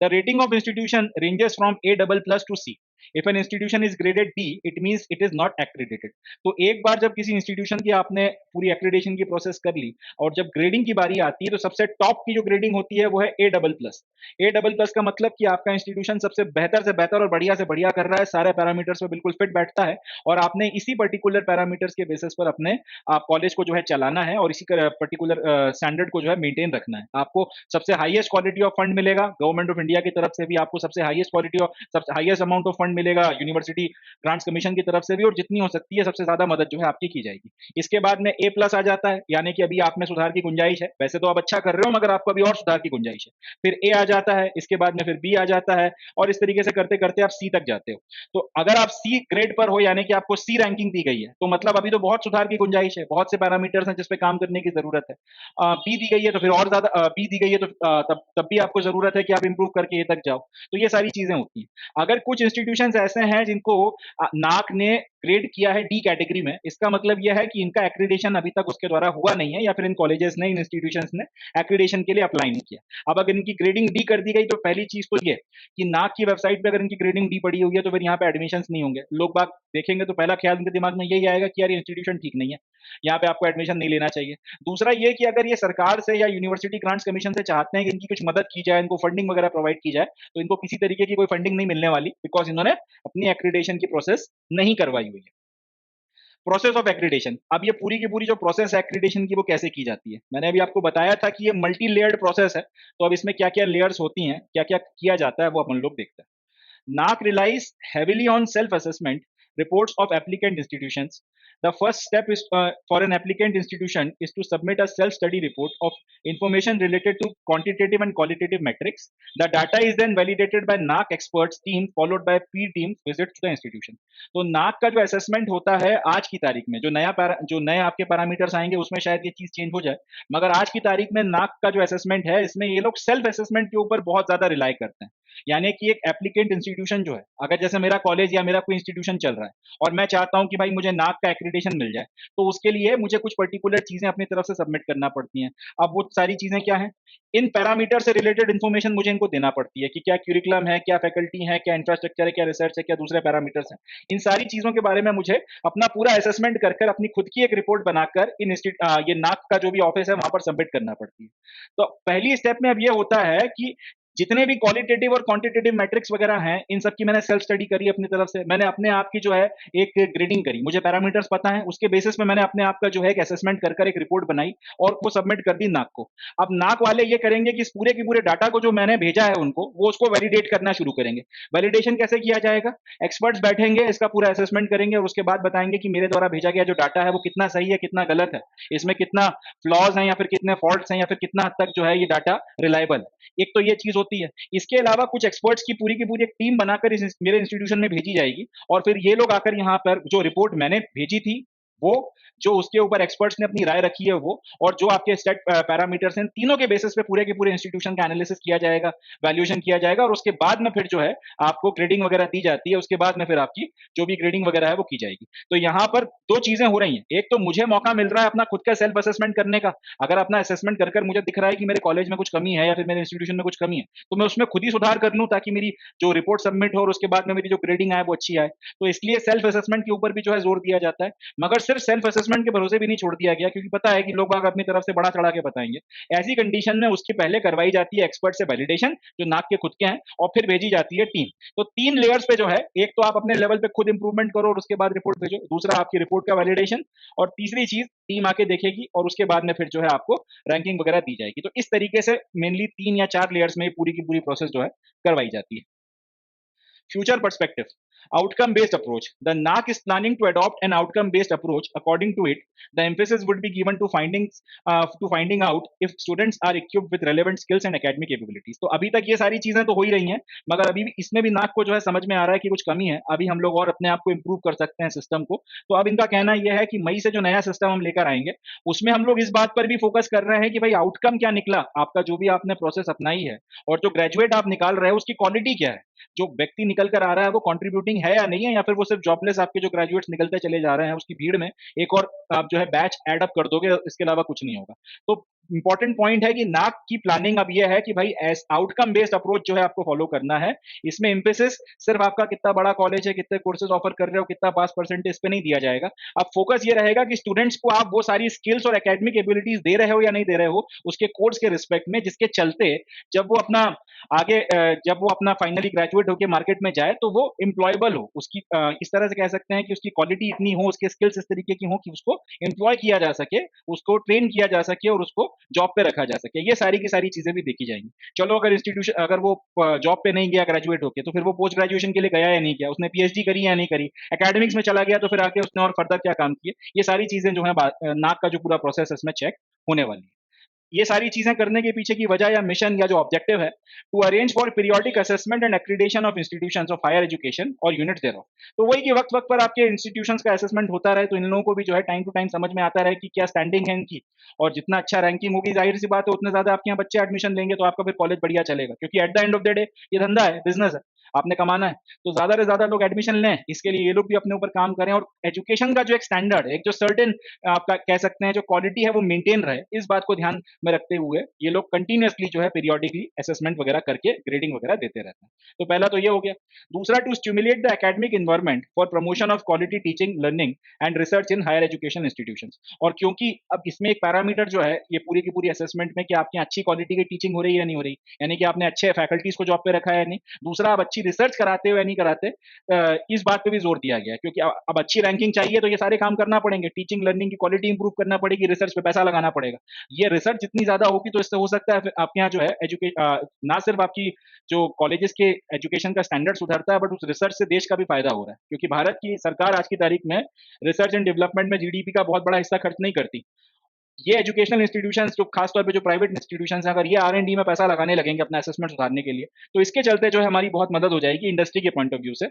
The rating of institution ranges from A double plus to C. If an institution is graded D, it means it is not accredited. तो एक बार जब किसी इंस्टीट्यूशन की आपने पूरी एक्रीडेशन की प्रोसेस कर ली और जब ग्रेडिंग की बारी आती है तो सबसे टॉप की जो ग्रेडिंग होती है वो है A double plus. A double plus का मतलब कि आपका इंस्टीट्यूशन सबसे बेहतर से बेहतर और बढ़िया से बढ़िया कर रहा है, सारे पैरामीटर्स पे बिल्कुल फिट बैठता है और आपने इसी पर्टिकुलर पैरामीटर्स के बेसिस पर अपने आप कॉलेज को जो है चलाना है और इसी पर्टिकुलर स्टैंडर्ड को जो है मेंटेन रखना है। आपको सबसे हाईएस्ट क्वालिटी ऑफ फंड मिलेगा गवर्नमेंट ऑफ इंडिया की तरफ से भी, आपको सबसे हाईएस्ट क्वालिटी ऑफ सबसे हाईएस्ट अमाउंट ऑफ फंड मिलेगा यूनिवर्सिटी ग्रांट्स कमीशन की तरफ से भी, और जितनी हो सकती है सबसे ज्यादा मदद जो है आपकी की जाएगी। इसके बाद में ए प्लस आ जाता है, यानी कि अभी आप में सुधार की गुंजाइश है, वैसे तो आप अच्छा कर रहे हो मगर आपको अभी और सुधार की गुंजाइश है। फिर ए आ जाता है, इसके बाद में फिर बी आ जाता है और इस तरीके से करते करते आप सी तक जाते हो। तो अगर आप सी ग्रेड पर हो यानी कि आपको सी रैंकिंग दी गई है तो मतलब अभी तो बहुत सुधार की गुंजाइश है, बहुत से पैरामीटर्स हैं जिस पे काम करने की जरूरत है। बी दी गई है तो फिर और ज्यादा, बी दी गई है तो तब भी आपको जरूरत है कि आप इंप्रूव करके ए तक जाओ। तो ये सारी चीजें होती हैं। अगर कुछ इंस्टीट्यूशंस ऐसे हैं जिनको नाक ने ग्रेड किया है डी कैटेगरी में, इसका मतलब यह है कि इनका एक्रीडेशन अभी तक उसके द्वारा हुआ नहीं है या फिर इन कॉलेजेस ने, इन इंस्टीट्यूशंस ने एक्रीडेशन के लिए अप्लाई नहीं किया। अब अगर इनकी ग्रेडिंग डी कर दी गई तो पहली चीज तो ये कि नाक की वेबसाइट पे अगर इनकी ग्रेडिंग डी पड़ी हुई है तो फिर यहाँ पे एडमिशंस नहीं होंगे। लोग बाग देखेंगे तो पहला ख्याल उनके दिमाग में यही आएगा कि यार ये इंस्टीट्यूशन ठीक नहीं है, यहाँ पे आपको एडमिशन नहीं लेना चाहिए। दूसरा ये कि अगर ये सरकार से या यूनिवर्सिटी ग्रांट्स कमीशन से चाहते हैं कि इनकी कुछ मदद की जाए, इनको फंडिंग वगैरह प्रोवाइड की जाए, तो इनको किसी तरीके की कोई फंडिंग नहीं मिलने वाली, बिकॉज इन्होंने अपनी एक्रीडेशन की प्रोसेस नहीं करवाई हुई है। प्रोसेस ऑफ एक्रीडेशन, अब ये पूरी की पूरी जो प्रोसेस है एक्रीडेशन की वो कैसे की जाती है, मैंने अभी आपको बताया था कि ये मल्टी लेयर्ड प्रोसेस है, तो अब इसमें क्या क्या लेयर्स होती हैं, क्या क्या किया जाता है वो अपन लोग देखते हैं। NAAC relies heavily on self-assessment reports of applicant institutions. The first step is for an applicant institution is to submit a self-study report of information related to quantitative and qualitative metrics. The data is then validated by NAAC experts team followed by peer team visits to the institution. तो NAAC का जो assessment होता है आज की तारीख में, जो नए आपके पैरामीटर्स आएंगे उसमें शायद ये चीज चेंज हो जाए, मगर आज की तारीख में NAAC का जो assessment है इसमें ये लोग सेल्फ असेसमेंट के ऊपर बहुत ज्यादा रिलाई करते हैं। यानी कि एक एप्लीकेंट इंस्टीट्यूशन जो है, अगर जैसे मेरा कॉलेज या मेरा कोई इंस्टीट्यूशन चल रहा है और मैं चाहता हूं कि भाई मुझे नाक का एक्रीडेशन मिल जाए, तो उसके लिए मुझे कुछ पर्टिकुलर चीजें अपनी तरफ से सबमिट करना पड़ती हैं। अब वो सारी चीजें क्या हैं, इन पैरामीटर से रिलेटेड इन्फॉर्मेशन मुझे इनको देना पड़ती है कि क्या क्यूरिकुलम है, क्या फैकल्टी है, क्या इंफ्रास्ट्रक्चर है, क्या रिसर्च है, क्या दूसरे पैरामीटर्स हैं। इन सारी चीजों के बारे में मुझे अपना पूरा असेसमेंट कर अपनी खुद की एक रिपोर्ट बनाकर ये नाक का जो भी ऑफिस है वहां पर सबमिट करना पड़ती है। तो पहली स्टेप में अब ये होता है कि जितने भी क्वालिटेटिव और क्वांटिटेटिव मैट्रिक्स वगैरह हैं, इन सब की मैंने सेल्फ स्टडी करी अपनी तरफ से, मैंने अपने आप की जो है एक ग्रेडिंग करी, मुझे पैरामीटर्स पता है, उसके बेसिस पे मैंने अपने आप का जो है एक असेसमेंट कर एक रिपोर्ट बनाई और वो सबमिट कर दी नाक को। अब नाक वाले ये करेंगे कि इस पूरे के पूरे डाटा को जो मैंने भेजा है उनको, वो उसको वैलिडेट करना शुरू करेंगे। वैलिडेशन कैसे किया जाएगा, एक्सपर्ट्स बैठेंगे, इसका पूरा असेसमेंट करेंगे और उसके बाद बताएंगे कि मेरे द्वारा भेजा गया जो डाटा है वो कितना सही है, कितना गलत है, इसमें कितना फ्लॉज है या फिर कितने फॉल्ट्स हैं या फिर कितना हद तक जो है ये डाटा रिलायबल है। एक तो ये चीज होती है। इसके अलावा कुछ एक्सपर्ट्स की पूरी एक टीम बनाकर मेरे इंस्टीट्यूशन में भेजी जाएगी और फिर ये लोग आकर यहाँ पर जो रिपोर्ट मैंने भेजी थी वो, जो उसके ऊपर एक्सपर्ट्स ने अपनी राय रखी है वो, और जो आपके स्टेट पैरामीटर्स हैं, तीनों के बेसिस पे पूरे के पूरे इंस्टीट्यूशन का एनालिसिस किया जाएगा, वैल्यूएशन किया जाएगा और उसके बाद में फिर जो है आपको ग्रेडिंग वगैरह दी जाती है। उसके बाद में फिर आपकी जो भी ग्रेडिंग वगैरह है वो की जाएगी। तो यहाँ पर दो चीजें हो रही हैं, एक तो मुझे मौका मिल रहा है अपना खुद का सेल्फ असेसमेंट करने का। अगर अपना असेसमेंट कर मुझे दिख रहा है कि मेरे कॉलेज में कुछ कमी है या फिर मेरे इंस्टीट्यूशन में कुछ कमी है, तो मैं उसमें खुद ही सुधार कर लूँ ताकि मेरी जो रिपोर्ट सबमिट हो और उसके बाद में मेरी जो ग्रेडिंग आए वो अच्छी आए। तो इसलिए सेल्फ असेसमेंट के ऊपर भी जो है जोर दिया जाता है। मगर सिर्फ सेल्फ असेसमेंट के भरोसे भी नहीं छोड़ दिया गया, क्योंकि पता है कि लोग बाग अपनी तरफ से बड़ा चढ़ा के बताएंगे। ऐसी कंडीशन में उसकी पहले करवाई जाती है एक्सपर्ट से वैलिडेशन, जो नाक के खुद के हैं, और फिर भेजी जाती है टीम। तो 3 लेयर्स पे जो है, एक तो आप अपने लेवल पे खुद इंप्रूवमेंट करो और उसके बाद रिपोर्ट भेजो, दूसरा आपकी रिपोर्ट का वैलिडेशन, और तीसरी चीज टीम आके देखेगी और उसके बाद में फिर जो है आपको रैंकिंग वगैरह दी जाएगी। तो इस तरीके से मेनली 3 या 4 लेयर्स में पूरी की पूरी प्रोसेस जो है करवाई जाती है। Future perspective. Outcome based approach. The NAC is planning to adopt an outcome based approach. According to it, the emphasis would be given to finding out if students are equipped with relevant skills and academic capabilities. तो अभी तक ये सारी चीजें तो हो ही रही हैं, मगर अभी भी इसमें भी नाक को जो है समझ में आ रहा है कि कुछ कमी है, अभी हम लोग और अपने आप को इम्प्रूव कर सकते हैं सिस्टम को। तो अब इनका कहना यह है कि मई से जो नया सिस्टम हम लेकर आएंगे, उसमें हम लोग इस बात पर भी फोकस कर रहे हैं कि भाई आउटकम क्या निकला आपका, जो भी आपने प्रोसेस अपनाई है, और जो ग्रेजुएट आप निकाल रहे हो उसकी क्वालिटी क्या है, जो व्यक्ति निकल कर आ रहा है वो कंट्रीब्यूटिंग है या नहीं है, या फिर वो सिर्फ जॉबलेस आपके जो ग्रेजुएट्स निकलते चले जा रहे हैं, उसकी भीड़ में एक और आप जो है बैच ऐड अप कर दोगे, इसके अलावा कुछ नहीं होगा। तो इंपॉर्टेंट पॉइंट है कि नाक की प्लानिंग अब ये है कि भाई आउटकम बेस्ड अप्रोच जो है आपको फॉलो करना है। इसमें एम्फेसिस सिर्फ आपका कितना बड़ा कॉलेज है, कितने कोर्सेज ऑफर कर रहे हो, कितना पास परसेंटेज पे नहीं दिया जाएगा। अब फोकस ये रहेगा कि स्टूडेंट्स को आप वो सारी स्किल्स और एकेडमिक एबिलिटीज दे रहे हो या नहीं दे रहे हो उसके कोर्स के रिस्पेक्ट में, जिसके चलते जब वो अपना आगे जब वो अपना फाइनली ग्रेजुएट होकर मार्केट में जाए तो वो एम्प्लॉयबल हो, उसकी इस तरह से कह सकते हैं कि उसकी क्वालिटी इतनी हो, उसके स्किल्स इस तरीके की हो कि उसको एम्प्लॉय किया जा सके, उसको ट्रेन किया जा सके और उसको जॉब पे रखा जा सके। ये सारी की सारी चीजें भी देखी जाएंगी। चलो अगर इंस्टीट्यूशन अगर वो जॉब पे नहीं गया ग्रेजुएट होके, तो फिर वो पोस्ट ग्रेजुएशन के लिए गया या नहीं किया, उसने पीएचडी करी या नहीं करी, एकेडमिक्स में चला गया तो फिर आके उसने और फर्दर क्या काम किए, ये सारी चीजें जो है नाक का जो पूरा प्रोसेस है इसमें चेक होने वाली है। ये सारी चीजें करने के पीछे की वजह या मिशन या जो ऑब्जेक्टिव है, to arrange for periodic assessment and accreditation of institutions of higher education और यूनिट्स देयर। तो वही कि वक्त वक्त पर आपके इंस्टीट्यूशंस का असेसमेंट होता रहे, तो इन लोगों को भी जो है टाइम टू टाइम समझ में आता रहे कि क्या स्टैंडिंग है इनकी, और जितना अच्छा रैंकिंग होगी जाहिर सी बात है उतने ज्यादा आपके यहाँ बच्चे एडमिशन लेंगे, तो आपका फिर कॉलेज बढ़िया चलेगा, क्योंकि at the end of the day ये धंधा है, बिजनेस है, आपने कमाना है। तो ज्यादा से ज्यादा लोग एडमिशन लें, इसके लिए ये लोग भी अपने ऊपर काम करें, और एजुकेशन का जो एक स्टैंडर्ड, एक जो सर्टेन आपका कह सकते हैं जो क्वालिटी है वो मेंटेन रहे, इस बात को ध्यान में रखते हुए ये लोग कंटिन्यूअसली जो है पीरियोडिकली असेसमेंट वगैरह करके ग्रेडिंग वगैरह देते रहते हैं। तो पहला तो ये हो गया। दूसरा, to stimulate the academic environment for promotion of quality teaching learning and research in higher education institutions. और क्योंकि अब इसमें एक पैरामीटर जो है ये पूरी की पूरी असेसमेंट में कि आपकी अच्छी क्वालिटी की टीचिंग हो रही है या नहीं हो रही, यानी कि आपने अच्छे फैकल्टीज को जॉब पे रखा है या नहीं। दूसरा, आप अच्छी रिसर्च कराते हो या नहीं कराते, इस बात पे भी जोर दिया गया है, क्योंकि अब अच्छी रैंकिंग चाहिए तो ये सारे काम करना पड़ेंगे, टीचिंग लर्निंग की क्वालिटी इंप्रूव करना पड़ेगी, रिसर्च पे पैसा लगाना पड़ेगा। ये रिसर्च जितनी ज्यादा होगी तो इससे हो सकता है आपके यहाँ जो है ना सिर्फ आपकी जो कॉलेजेस के एजुकेशन का स्टैंडर्ड सुधरता है, बट उस रिसर्च से देश का भी फायदा हो रहा है, क्योंकि भारत की सरकार आज की तारीख में रिसर्च एंड डेवलपमेंट में जीडीपी का बहुत बड़ा हिस्सा खर्च नहीं करती। ये एजुकेशनल इंस्टीट्यूशंस जो खासतौर पे जो प्राइवेट इंस्टीट्यूशंस हैं, अगर ये आर एंड डी में पैसा लगाने लगेंगे अपना असेसमेंट सुधारने के लिए, तो इसके चलते जो है हमारी बहुत मदद हो जाएगी इंडस्ट्री के पॉइंट ऑफ व्यू से,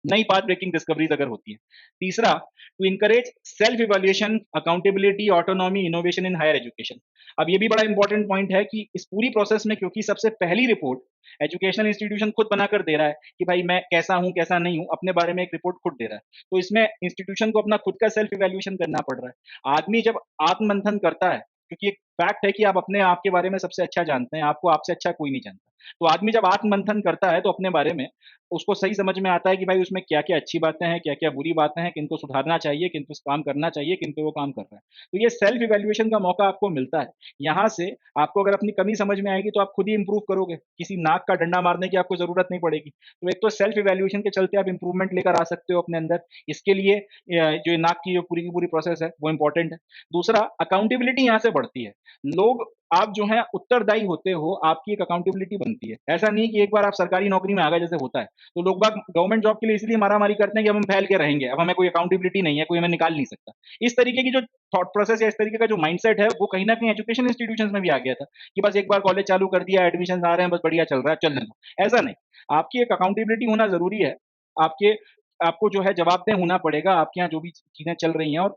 नई पाथ ब्रेकिंग डिस्कवरीज अगर होती है। तीसरा, to encourage self evaluation, accountability, autonomy, innovation in higher education. अब ये भी बड़ा इंपॉर्टेंट पॉइंट है कि इस पूरी प्रोसेस में, क्योंकि सबसे पहली रिपोर्ट एजुकेशनल इंस्टीट्यूशन खुद बनाकर दे रहा है कि भाई मैं कैसा हूं कैसा नहीं हूं, अपने बारे में एक रिपोर्ट खुद दे रहा है, तो इसमें इंस्टीट्यूशन को अपना खुद का सेल्फ इवैल्यूएशन करना पड़ रहा है। आदमी जब आत्ममंथन करता है, क्योंकि एक फैक्ट है कि आप अपने आप के बारे में सबसे अच्छा जानते हैं, आपको आपसे अच्छा कोई नहीं जानता, तो आदमी जब आत्ममंथन करता है तो अपने बारे में उसको सही समझ में आता है कि भाई उसमें क्या-क्या अच्छी बातें हैं, क्या-क्या बुरी बातें हैं, किनको सुधारना चाहिए, किन पे काम करना चाहिए, किन पे वो काम कर रहा है। तो ये सेल्फ इवैल्यूएशन का मौका आपको मिलता है। यहाँ से आपको अगर अपनी कमी समझ में आएगी तो आप खुद ही इंप्रूव करोगे, किसी नाक का डंडा मारने की आपको जरूरत नहीं पड़ेगी। तो एक तो सेल्फ इवैल्यूएशन के चलते आप इंप्रूवमेंट लेकर आ सकते हो अपने अंदर, इसके लिए जो नाक की जो पूरी की पूरी प्रोसेस है वो इंपॉर्टेंट है। दूसरा, अकाउंटेबिलिटी यहाँ से बढ़ती है। लोग आप जो है उत्तरदायी होते हो, आपकी एक अकाउंटेबिलिटी बनती है। ऐसा नहीं कि एक बार आप सरकारी नौकरी में आ गए, जैसे होता है तो लोग बाग गवर्नमेंट जॉब के लिए इसलिए मारामारी करते हैं कि अब हम फैल के रहेंगे, अब हमें कोई अकाउंटेबिलिटी नहीं है, कोई हमें निकाल नहीं सकता। इस तरीके की जो थॉट प्रोसेस या इस तरीके का जो माइंडसेट है वो कहीं ना कहीं एजुकेशन इंस्टीट्यूशंस में भी आ गया था कि बस एक बार कॉलेज चालू कर दिया, एडमिशन आ रहे हैं, बस बढ़िया चल रहा है, चलने दो। ऐसा नहीं, आपकी एक अकाउंटेबिलिटी होना जरूरी है। आपके आपको जो है जवाबदेह होना पड़ेगा आपके यहाँ जो भी चीजें चल रही हैं,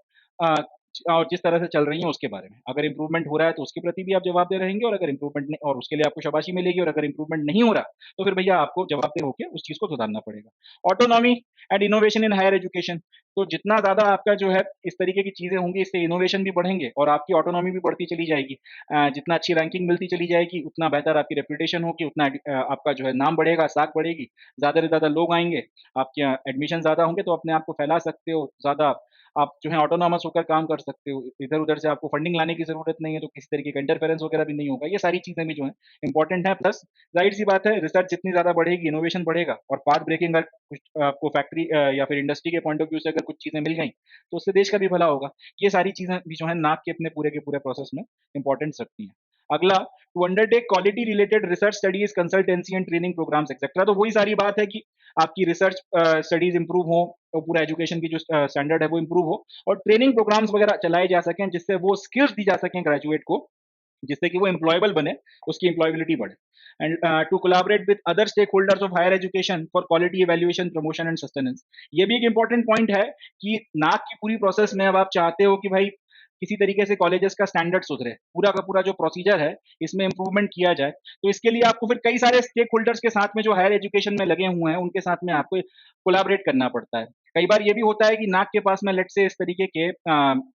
और जिस तरह से चल रही हैं उसके बारे में। अगर इंप्रूवमेंट हो रहा है तो उसके प्रति भी आप जवाबदेह रहेंगे, और अगर इंप्रूवमेंट नहीं, और उसके लिए आपको शाबाशी मिलेगी, और अगर इंप्रूवमेंट नहीं हो रहा तो फिर भैया आपको जवाबदेह होकर उस चीज को सुधारना पड़ेगा। Autonomy and innovation in higher education. तो जितना ज्यादा आपका जो है इस तरीके की चीजें होंगी, इससे इनोवेशन भी बढ़ेंगे और आपकी ऑटोनॉमी भी बढ़ती चली जाएगी। जितना अच्छी रैंकिंग मिलती चली जाएगी उतना बेहतर आपकी रेपुटेशन होगी, उतना आपका जो है नाम बढ़ेगा, साख बढ़ेगी, ज्यादा से ज्यादा लोग आएंगे, आपके यहाँ एडमिशन ज्यादा होंगे, तो अपने आप को फैला सकते हो, ज्यादा आप जो है ऑटोनॉमस होकर काम कर सकते हो, इधर उधर से आपको फंडिंग लाने की जरूरत नहीं है, तो किसी तरीके का इंटरफेरेंस वगैरह भी नहीं होगा। ये सारी चीजें भी जो है इंपॉर्टेंट है। प्लस जाहिर सी बात है, रिसर्च जितनी ज्यादा बढ़ेगी, इनोवेशन बढ़ेगा, और पाथ ब्रेकिंग अगर कुछ आपको फैक्ट्री या फिर इंडस्ट्री के पॉइंट ऑफ व्यू से अगर कुछ चीजें मिल गई, तो उससे देश का भी भला होगा। ये सारी चीजें भी जो है नाक के अपने पूरे के पूरे प्रोसेस में इंपॉर्टेंस रखती हैं। अगला, to undertake quality related research studies, consultancy and training programmes etcetera. तो वही सारी बात है कि आपकी रिसर्च स्टडीज इंप्रूव हो, तो पूरा एजुकेशन की जो स्टैंडर्ड है वो इंप्रूव हो, और ट्रेनिंग प्रोग्राम्स वगैरह चलाए जा सकें, जिससे वो स्किल्स दी जा सकें ग्रेजुएट को, जिससे कि वो एम्प्लॉयबल बने, उसकी एम्प्लॉयबिलिटी बढ़े। And to collaborate with other stakeholders of higher education for quality evaluation, promotion and sustenance. ये भी एक इंपॉर्टेंट पॉइंट है कि नाक की पूरी प्रोसेस में अब आप चाहते हो कि भाई किसी तरीके से कॉलेजेस का स्टैंडर्ड सुधरे, पूरा का पूरा जो प्रोसीजर है इसमें इंप्रूवमेंट किया जाए, तो इसके लिए आपको फिर कई सारे स्टेक होल्डर्स के साथ में, जो हायर एजुकेशन में लगे हुए हैं, उनके साथ में आपको कोलैबोरेट करना पड़ता है। कई बार ये भी होता है कि नाक के पास में लेट से इस तरीके के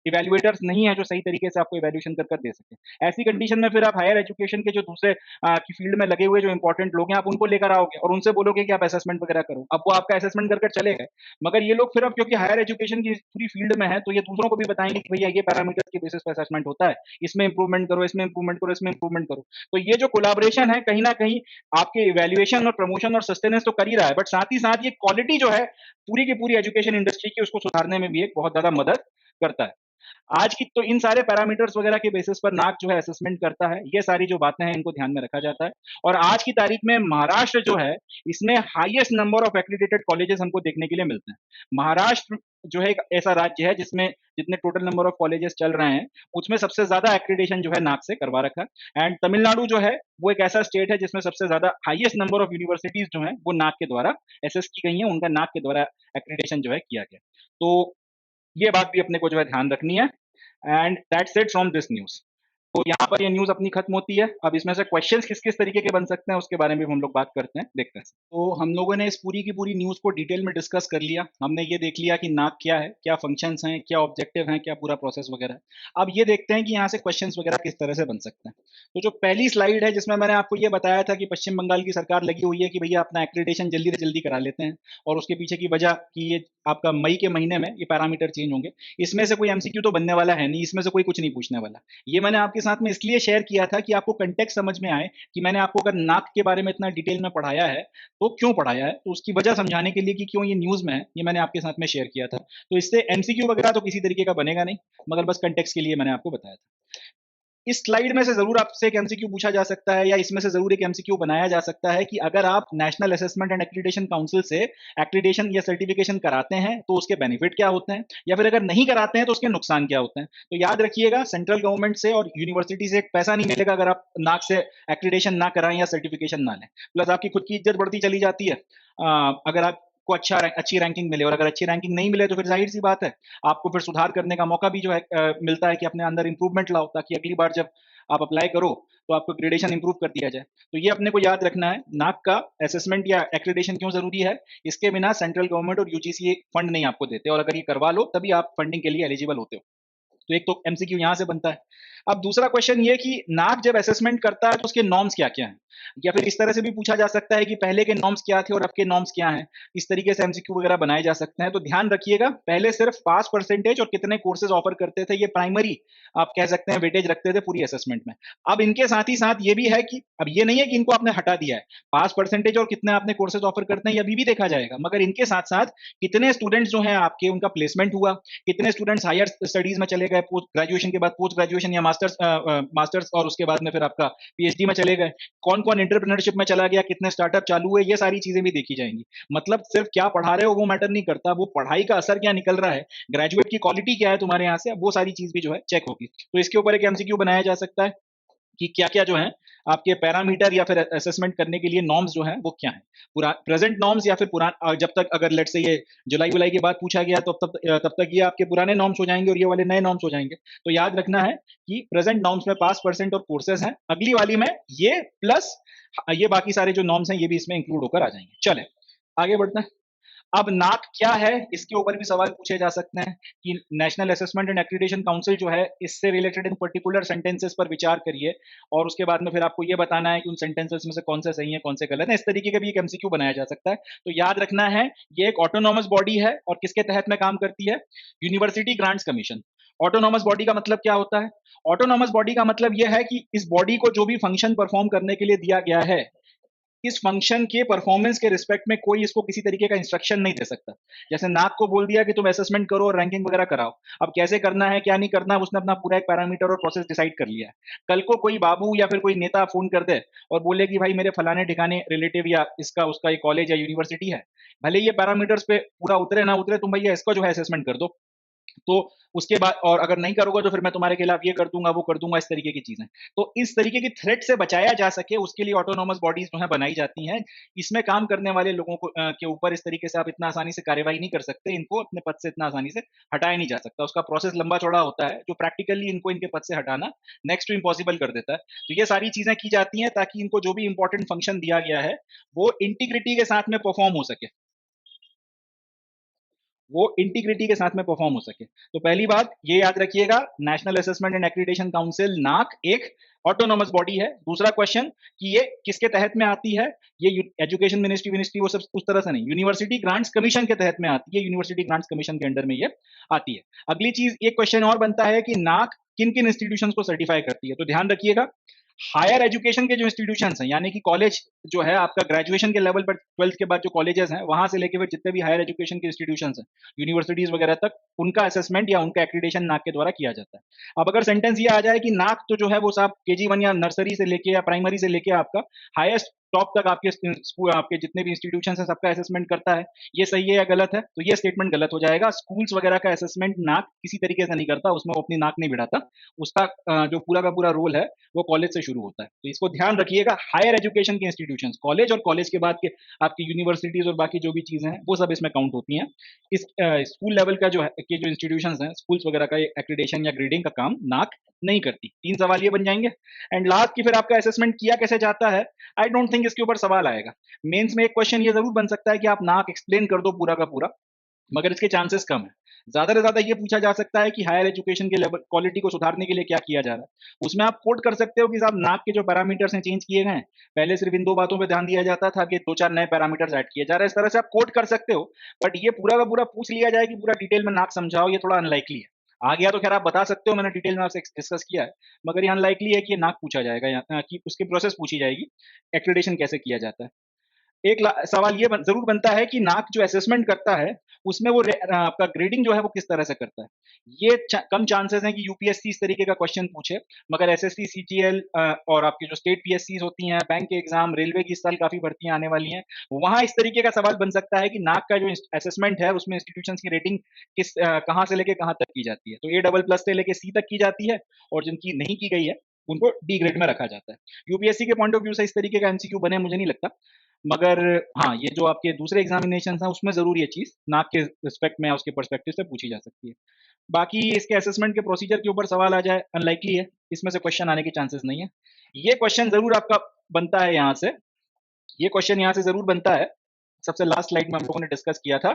इवैल्यूएटर्स नहीं है जो सही तरीके से आपको इवैल्यूएशन कर दे सके। ऐसी कंडीशन में फिर आप हायर एजुकेशन के जो दूसरे की फील्ड में लगे हुए जो इंपॉर्टेंट लोग हैं, आप उनको लेकर आओगे और उनसे बोलोगे कि आप असेसमेंट वगैरह करो। अब वो आपका असेसमेंट कर चले गए, मगर ये लोग फिर अब क्योंकि हायर एजुकेशन की पूरी फील्ड में है, तो ये दूसरों को भी बताएंगे कि भैया ये पैरामीटर के बेसिस पे असेसमेंट होता है, इसमें इंप्रूवमेंट करो, इसमें इंप्रूवमेंट करो, इसमें इंप्रूवमेंट करो। तो ये जो कोलाबोरेशन है, कहीं ना कहीं आपके इवैल्यूएशन और प्रमोशन और सस्टेनेंस तो कर ही रहा है, बट साथ ही साथ ये क्वालिटी जो है पूरी की पूरी एजुकेशन इंडस्ट्री की, उसको सुधारने में भी एक बहुत ज्यादा मदद करता है। आज की तो इन सारे पैरामीटर्स वगैरह के बेसिस पर नाक जो है असेसमेंट करता है। ये सारी जो बातें हैं इनको ध्यान में रखा जाता है। और आज की तारीख में महाराष्ट्र जो है, इसमें highest number of accredited colleges हमको देखने के लिए मिलते हैं। महाराष्ट्र जो है एक ऐसा राज्य है जिसमें जितने टोटल नंबर ऑफ कॉलेजेस चल रहे हैं, उसमें सबसे ज्यादा एक्रेडिटेशन जो है नाक से करवा रखा है। एंड तमिलनाडु जो है वो एक ऐसा स्टेट है जिसमें सबसे ज्यादा हाईएस्ट नंबर ऑफ यूनिवर्सिटीज जो है वो नाक के द्वारा एसेस की गई है, उनका नाक के द्वारा एक्रेडिटेशन जो है किया गया। तो ये बात भी अपने को जो है ध्यान रखनी है। And that's it from this news. तो यहाँ पर ये न्यूज अपनी खत्म होती है। अब इसमें से क्वेश्चंस किस किस तरीके के बन सकते हैं उसके बारे में भी हम लोग बात करते हैं, देखते हैं। तो हम लोगों ने इस पूरी की पूरी न्यूज को डिटेल में डिस्कस कर लिया। हमने ये देख लिया कि नाक क्या है, क्या फंक्शंस हैं, क्या ऑब्जेक्टिव हैं, क्या पूरा प्रोसेस वगैरह है। अब ये देखते हैं कि यहाँ से क्वेश्चंस वगैरह किस तरह से बन सकते हैं। तो जो पहली स्लाइड है जिसमें मैंने आपको ये बताया था कि पश्चिम बंगाल की सरकार लगी हुई है कि भैया अपना एक्रेडिटेशन जल्दी से जल्दी करा लेते हैं, और उसके पीछे की वजह कि ये आपका मई के महीने में ये पैरामीटर चेंज होंगे। इसमें से कोई एमसीक्यू तो बनने वाला है नहीं, इसमें से कोई कुछ नहीं पूछने वाला। ये मैंने आपके साथ में इसलिए शेयर किया था कि आपको कंटेक्स्ट समझ में आए कि मैंने आपको अगर नाक के बारे में इतना डिटेल में पढ़ाया है तो क्यों पढ़ाया है, तो उसकी वजह समझाने के लिए कि क्यों ये न्यूज में है, ये मैंने आपके साथ में शेयर किया था। तो इससे एमसीक्यू वगैरह तो किसी तरीके का बनेगा नहीं, मगर बस कंटेक्स्ट के लिए मैंने आपको बताया था। इस स्लाइड में से जरूर आपसे एक एमसीक्यू पूछा जा सकता है, या इसमें से जरूर एक एमसीक्यू बनाया जा सकता है कि अगर आप national assessment and accreditation council से एक्रीडिटेशन या सर्टिफिकेशन कराते हैं तो उसके बेनिफिट क्या होते हैं, या फिर अगर नहीं कराते हैं तो उसके नुकसान क्या होते हैं। तो याद रखिएगा, सेंट्रल गवर्नमेंट से और यूनिवर्सिटी से एक पैसा नहीं मिलेगा अगर आप नाक से एक्रीडिटेशन ना कराएं या सर्टिफिकेशन ना लें। प्लस आपकी खुद की इज्जत बढ़ती चली जाती है अगर आप को अच्छी रैंकिंग मिले, और अगर अच्छी रैंकिंग नहीं मिले तो फिर जाहिर सी बात है आपको फिर सुधार करने का मौका भी जो है मिलता है कि अपने अंदर इंप्रूवमेंट लाओ, ताकि अगली बार जब आप अप्लाई करो तो आपको ग्रेडेशन इंप्रूव कर दिया जाए। तो ये अपने को याद रखना है, नाक का असेसमेंट या एक्रेडिटेशन क्यों जरूरी है। इसके बिना सेंट्रल गवर्नमेंट और यूजीसी फंड नहीं आपको देते, और अगर ये करवा लो तभी आप फंडिंग के लिए एलिजिबल होते हो। तो एक तो एमसीक्यू यहां से बनता है। अब दूसरा क्वेश्चन ये कि नाक जब असेसमेंट करता है तो उसके नॉर्म्स क्या क्या हैं, या फिर इस तरह से भी पूछा जा सकता है कि पहले के नॉर्म्स क्या थे और अब के नॉर्म्स क्या हैं। इस तरीके से एमसीक्यू वगैरह बनाए जा सकते हैं। तो ध्यान रखिएगा, पहले सिर्फ पास परसेंटेज और कितने कोर्सेज ऑफर करते थे, ये प्राइमरी आप कह सकते हैं वेटेज रखते थे पूरी असेसमेंट में। अब इनके साथ ही साथ ये भी है कि अब ये नहीं है कि इनको आपने हटा दिया है, पास परसेंटेज और कितने आपने कोर्सेज ऑफर करते हैं ये अभी भी देखा जाएगा, मगर इनके साथ साथ कितने स्टूडेंट्स जो हैं आपके उनका प्लेसमेंट हुआ, कितने स्टूडेंट्स हायर स्टडीज में चले गए, ग्रेजुएशन के बाद पोस्ट ग्रेजुएशन या मास्टर्स, और उसके बाद में फिर आपका पीएचडी में चले गए, कौन कौन एंटरप्रेन्योरशिप में चला गया, कितने स्टार्टअप चालू हुए, ये सारी चीजें भी देखी जाएंगी। मतलब सिर्फ क्या पढ़ा रहे हो वो मैटर नहीं करता, वो पढ़ाई का असर क्या निकल रहा है, ग्रेजुएट की क्वालिटी क्या है तुम्हारे यहाँ से, वो सारी चीज भी जो है चेक होगी। तो इसके ऊपर एक एमसीक्यू बनाया जा सकता है कि क्या क्या जो है आपके पैरामीटर या फिर असेसमेंट करने के लिए नॉर्म्स जो है वो क्या है, पूरा प्रेजेंट नॉर्म्स या फिर पुराना, जब तक अगर लेट से ये जुलाई जुलाई के बाद पूछा गया तो तब तक ये आपके पुराने नॉर्म्स हो जाएंगे और ये वाले नए नॉर्म्स हो जाएंगे। तो याद रखना है कि प्रेजेंट नॉर्म्स में पास परसेंट और कोर्सेज हैं, अगली वाली में ये प्लस ये बाकी सारे जो नॉर्म्स हैं ये भी इसमें इंक्लूड होकर आ जाएंगे। चले आगे बढ़ते हैं। अब नाक क्या है, इसके ऊपर भी सवाल पूछे जा सकते हैं कि national assessment and accreditation council जो है, इससे रिलेटेड इन पर्टिकुलर सेंटेंसेस पर विचार करिए और उसके बाद में फिर आपको ये बताना है कि उन सेंटेंसेस में से कौन से सही है, कौन से गलत है। इस तरीके का भी एक एमसीक्यू बनाया जा सकता है। तो याद रखना है, ये एक ऑटोनॉमस बॉडी है और किसके तहत में काम करती है? University Grants commission. Autonomous body का मतलब क्या होता है? ऑटोनॉमस बॉडी का मतलब यह है कि इस बॉडी को जो भी फंक्शन परफॉर्म करने के लिए दिया गया है, इस फंक्शन के परफॉर्मेंस के रिस्पेक्ट में कोई इसको किसी तरीके का इंस्ट्रक्शन नहीं दे सकता। जैसे नाक को बोल दिया कि तुम असेसमेंट करो और रैंकिंग वगैरह कराओ, अब कैसे करना है क्या नहीं करना है, उसने अपना पूरा एक पैरामीटर और प्रोसेस डिसाइड कर लिया है। कल को कोई बाबू या फिर कोई नेता फोन कर दे और बोले कि भाई मेरे फलाने ठिकाने रिलेटिव या इसका उसका एक कॉलेज या यूनिवर्सिटी है, भले ये पैरामीटर्स पे पूरा उतरे ना उतरे, तुम भैया इसका जो है असेसमेंट कर दो, तो उसके बाद और अगर नहीं करोगे तो फिर मैं तुम्हारे खिलाफ ये कर दूंगा वो कर दूंगा, इस तरीके की चीजें। तो इस तरीके की थ्रेट से बचाया जा सके उसके लिए ऑटोनोमस बॉडीज जो है बनाई जाती हैं। इसमें काम करने वाले लोगों को के ऊपर इस तरीके से आप इतना आसानी से कार्यवाही नहीं कर सकते, इनको अपने पद से इतना आसानी से हटाया नहीं जा सकता। उसका प्रोसेस लंबा चौड़ा होता है जो प्रैक्टिकली इनको इनके पद से हटाना नेक्स्ट टू इम्पॉसिबल कर देता है। तो ये सारी चीजें की जाती हैं ताकि इनको जो भी इंपॉर्टेंट फंक्शन दिया गया है वो इंटीग्रिटी के साथ में परफॉर्म हो सके, वो इंटीग्रिटी के साथ में परफॉर्म हो सके। तो पहली बात ये याद रखिएगा, national assessment and accreditation council नाक एक ऑटोनोमस बॉडी है। दूसरा क्वेश्चन कि ये किसके तहत में आती है? ये एजुकेशन मिनिस्ट्री मिनिस्ट्री वो सब उस तरह से नहीं, यूनिवर्सिटी ग्रांट्स कमीशन के तहत में आती है, यूनिवर्सिटी ग्रांट्स कमीशन के अंडर में ये आती है। अगली चीज, एक क्वेश्चन और बनता है कि नाक किन किन इंस्टीट्यूशन को सर्टिफाई करती है? तो ध्यान रखिएगा, हायर एजुकेशन के जो इंस्टीट्यूशन हैं, यानी कि कॉलेज जो है आपका ग्रेजुएशन के लेवल पर, ट्वेल्थ के बाद जो कॉलेजेस हैं वहां से लेके फिर जितने भी हायर एजुकेशन के इंस्टीट्यूशन हैं, यूनिवर्सिटीज वगैरह तक, उनका असेसमेंट या उनका एक्रीडिटेशन नाक के द्वारा किया जाता है। अब अगर सेंटेंस ये आ जाए कि नाक तो जो है वो साहब KG1 या नर्सरी से लेके या प्राइमरी से लेके आपका हाईएस्ट टॉप तक आपके स्कूल, आपके जितने भी इंस्टीट्यूशन हैं सबका असेसमेंट करता है, ये सही है या गलत है? तो ये स्टेटमेंट गलत हो जाएगा। स्कूल्स वगैरह का असेसमेंट नाक किसी तरीके से नहीं करता, उसमें वो अपनी नाक नहीं भिड़ाता। उसका जो पूरा का पूरा रोल है वो कॉलेज से शुरू होता है। तो इसको ध्यान रखिएगा, हायर एजुकेशन के इंस्टीट्यूशंस, कॉलेज और कॉलेज के बाद के आपकी यूनिवर्सिटीज और बाकी जो भी चीजें हैं वो सब इसमें काउंट होती हैं। इस स्कूल लेवल का जो है के जो इंस्टीट्यूशंस हैं, स्कूल्स वगैरह का एक्रीडेशन या ग्रेडिंग का काम नाक नहीं करती। 3 सवाल ये बन जाएंगे। एंड लास्ट की फिर आपका असेसमेंट किया कैसे जाता है, आई डोंट थिंक इसके ऊपर सवाल आएगा। मेंस में एक क्वेश्चन ये जरूर बन सकता है कि आप नाक एक्सप्लेन कर दो पूरा का पूरा, मगर इसके चांसेस कम है। ज्यादा से ज्यादा ये पूछा जा सकता है कि हायर एजुकेशन के लेवल क्वालिटी को सुधारने के लिए क्या किया जा रहा है। उसमें आप कोट कर सकते हो कि साहब नाक के जो पैरामीटर्स हैं चेंज किए गए हैं, पहले सिर्फ इन 2 बातों पे ध्यान दिया जाता था कि 2-4 नए पैरामीटर्स ऐड किए जा रहे हैं। इस तरह से आप कोट कर सकते हो, बट ये पूरा का पूरा पूछ लिया जाए कि पूरा डिटेल में नाक समझाओ, ये थोड़ा अनलाइकली है। आ गया तो खैर आप बता सकते हो, मैंने डिटेल में आपसे डिस्कस किया है, मगर ये अनलाइकली है कि ये नाक पूछा जाएगा या कि उसकी प्रोसेस पूछी जाएगी, एक्रेडिटेशन कैसे किया जाता है। एक सवाल ये जरूर बनता है कि नाक जो असेसमेंट करता है उसमें वो आपका ग्रेडिंग जो है वो किस तरह से करता है। ये कम चांसेस हैं कि यूपीएससी इस तरीके का क्वेश्चन पूछे, मगर एसएससी सीजीएल और आपकी जो स्टेट पीएससी होती हैं, बैंक के एग्जाम, रेलवे की इस साल काफी भर्तियां आने वाली हैं, वहां इस तरीके का सवाल बन सकता है कि नाक का जो असेसमेंट है उसमें इंस्टीट्यूशन की रेटिंग किस कहाँ से लेके कहाँ तक की जाती है। तो A++ से लेके C तक की जाती है और जिनकी नहीं की गई है उनको डी ग्रेड में रखा जाता है। यूपीएससी के पॉइंट ऑफ व्यू से इस तरीके का एमसीक्यू बने मुझे नहीं लगता, मगर हाँ, ये जो आपके दूसरे एग्जामिनेशन हैं उसमें ज़रूर ये चीज़ नाक के रिस्पेक्ट में, उसके पर्सपेक्टिव से पूछी जा सकती है। बाकी इसके असेसमेंट के प्रोसीजर के ऊपर सवाल आ जाए, अनलाइकली है, इसमें से क्वेश्चन आने के चांसेस नहीं है। ये क्वेश्चन ज़रूर आपका बनता है यहाँ से, ये क्वेश्चन यहाँ से ज़रूर बनता है। सबसे लास्ट स्लाइड में हम लोगों ने डिस्कस किया था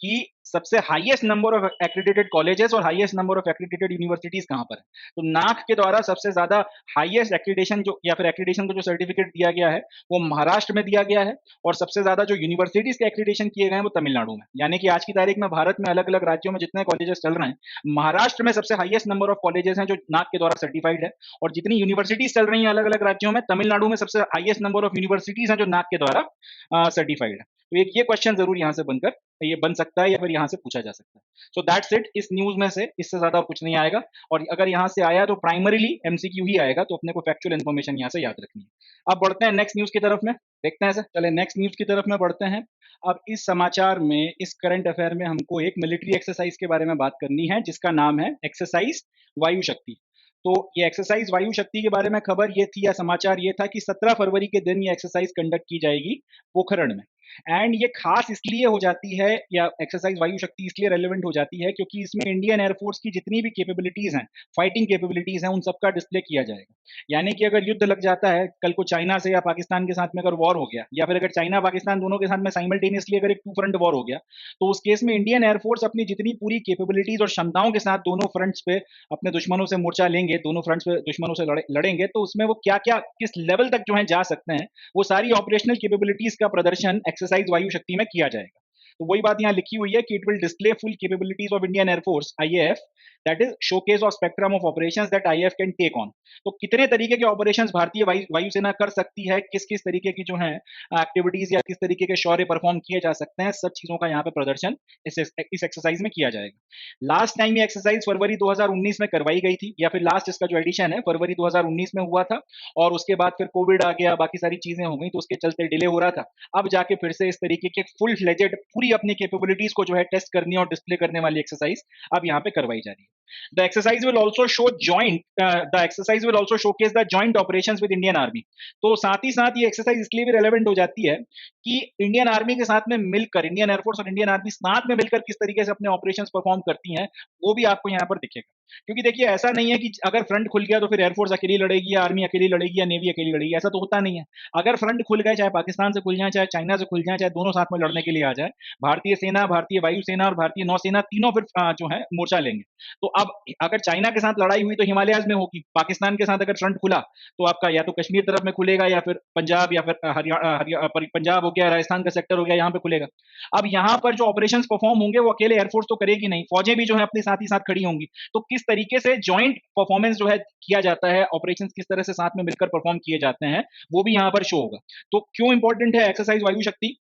कि सबसे highest number of accredited colleges और highest number of accredited universities कहाँ पर है। तो नाक के द्वारा सबसे ज्यादा हाईएस्ट एक्रेडिटेशन जो या फिर एक्रेडिटेशन को जो सर्टिफिकेट दिया गया है वो महाराष्ट्र में दिया गया है, और सबसे ज्यादा जो यूनिवर्सिटीज के एक्रेडिटेशन किए गए हैं वो तमिलनाडु में। यानी कि आज की तारीख में भारत में अलग अलग राज्यों में जितने कॉलेजेस चल रहे हैं, महाराष्ट्र में सबसे हाईएस्ट नंबर ऑफ कॉलेजेस हैं जो नाक के द्वारा सर्टिफाइड है, और जितनी यूनिवर्सिटीज चल रही हैं अलग अलग राज्यों में, तमिलनाडु में सबसे हाईएस्ट नंबर ऑफ यूनिवर्सिटीज हैं जो नाक के द्वारा सर्टिफाइड है। तो एक ये क्वेश्चन जरूर यहाँ से बनकर ये बन सकता है या फिर यहाँ से पूछा जा सकता है। सो दैट्स इट, इस न्यूज में से इससे ज्यादा कुछ नहीं आएगा, और अगर यहाँ से आया तो प्राइमरीली एमसीक्यू ही आएगा, तो अपने को फैक्चुअल इन्फॉर्मेशन यहाँ से याद रखनी है। अब बढ़ते हैं नेक्स्ट न्यूज की तरफ में, देखते हैं सर, चले नेक्स्ट न्यूज की तरफ में बढ़ते हैं। अब इस समाचार में, इस करंट अफेयर में हमको एक मिलिट्री एक्सरसाइज के बारे में बात करनी है जिसका नाम है एक्सरसाइज वायु शक्ति। तो ये एक्सरसाइज वायु शक्ति के बारे में खबर ये थी या समाचार ये था कि 17 फरवरी के दिन ये एक्सरसाइज कंडक्ट की जाएगी पोखरण में। एंड ये खास इसलिए हो जाती है, या एक्सरसाइज वायु शक्ति इसलिए रेलिवेंट हो जाती है क्योंकि इसमें इंडियन एयरफोर्स की जितनी भी कैपेबिलिटीज हैं, फाइटिंग कैपेबिलिटीज हैं, उन सबका डिस्प्ले किया जाएगा। यानी कि अगर युद्ध लग जाता है कल को चाइना से या पाकिस्तान के साथ में अगर वॉर हो गया, या फिर अगर चाइना पाकिस्तान दोनों के साथ में साइमल्टेनियसली अगर एक टू फ्रंट वॉर हो गया, तो उस केस में इंडियन एयरफोर्स अपनी जितनी पूरी कैपेबिलिटीज और क्षमताओं के साथ दोनों फ्रंट्स पे अपने दुश्मनों से मोर्चा लेंगे, दोनों फ्रंट्स पे दुश्मनों से लड़ेंगे, तो उसमें वो क्या क्या किस लेवल तक जो है जा सकते हैं, वो सारी ऑपरेशनल कैपेबिलिटीज का प्रदर्शन एक्सरसाइज वायु शक्ति में किया जाएगा। तो वही बात यहाँ लिखी हुई है कि it will display full capabilities of Indian air force IAF, that is showcase of spectrum of operations that IAF can take on. तो कितने तरीके के ऑपरेशंस भारतीय वायुसेना कर सकती है, किस किस तरीके की जो है एक्टिविटीज या किस तरीके के शौर्य परफॉर्म किए जा सकते हैं, सब चीजों का यहाँ पे प्रदर्शन इस एक्सरसाइज में किया जाएगा। लास्ट टाइम ये एक्सरसाइज फरवरी 2019 में करवाई गई थी, या फिर लास्ट इसका जो एडिशन है फरवरी 2019 में हुआ था, और उसके बाद फिर कोविड आ गया, बाकी सारी चीजें हो गई, तो उसके चलते डिले हो रहा था। अब जाके फिर से इस तरीके के फुल फ्लेजेड पूरी अपनी कैपेबिलिटीज को जो है टेस्ट करनी और डिस्प्ले करने वाली एक्सरसाइज अब यहाँ पे करवाई जा रही है। The exercise will also show joint. The exercise will also showcase the joint operations with Indian Army. तो साथ ही साथ ये एक्सरसाइज इसलिए भी रेलेवेंट हो जाती है कि इंडियन आर्मी के साथ में मिलकर, इंडियन एयरफोर्स और इंडियन आर्मी साथ में मिलकर किस तरीके से अपने ऑपरेशंस परफॉर्म करती हैं, वो भी आपको यहाँ पर दिखेगा। क्योंकि देखिए ऐसा नहीं है कि अगर फ्रंट खुल गया तो फिर एयरफोर्स अकेली लड़ेगी या आर्मी अकेली लड़ेगी या नेवी अकेली लड़ेगी, ऐसा तो होता नहीं है। अगर फ्रंट खुल गए, चाहे पाकिस्तान से खुल जाए, चाहे चाइना से खुल जाए, चाहे दोनों साथ में लड़ने के लिए आ जाए, भारतीय सेना, भारतीय वायुसेना और भारतीय नौसेना तीनों फिर जो है मोर्चा लेंगे। तो अब अगर चाइना के साथ लड़ाई हुई तो हिमालयाज में होगी, पाकिस्तान के साथ अगर फ्रंट खुला तो आपका या तो कश्मीर तरफ में खुलेगा, या फिर पंजाब, या फिर हरियाणा, पंजाब हो गया, राजस्थान का सेक्टर हो गया, यहाँ पे खुलेगा। अब यहाँ पर जो ऑपरेशंस परफॉर्म होंगे वो अकेले एयरफोर्स तो करेगी नहीं, फौजें भी जो है अपने साथ ही साथ खड़ी होंगी। तो किस तरीके से जॉइंट परफॉर्मेंस जो है किया जाता है, ऑपरेशंस किस तरह से साथ में मिलकर परफॉर्म किए जाते हैं, वो भी यहाँ पर शो होगा। तो क्यों इंपॉर्टेंट है एक्सरसाइज वायु शक्ति?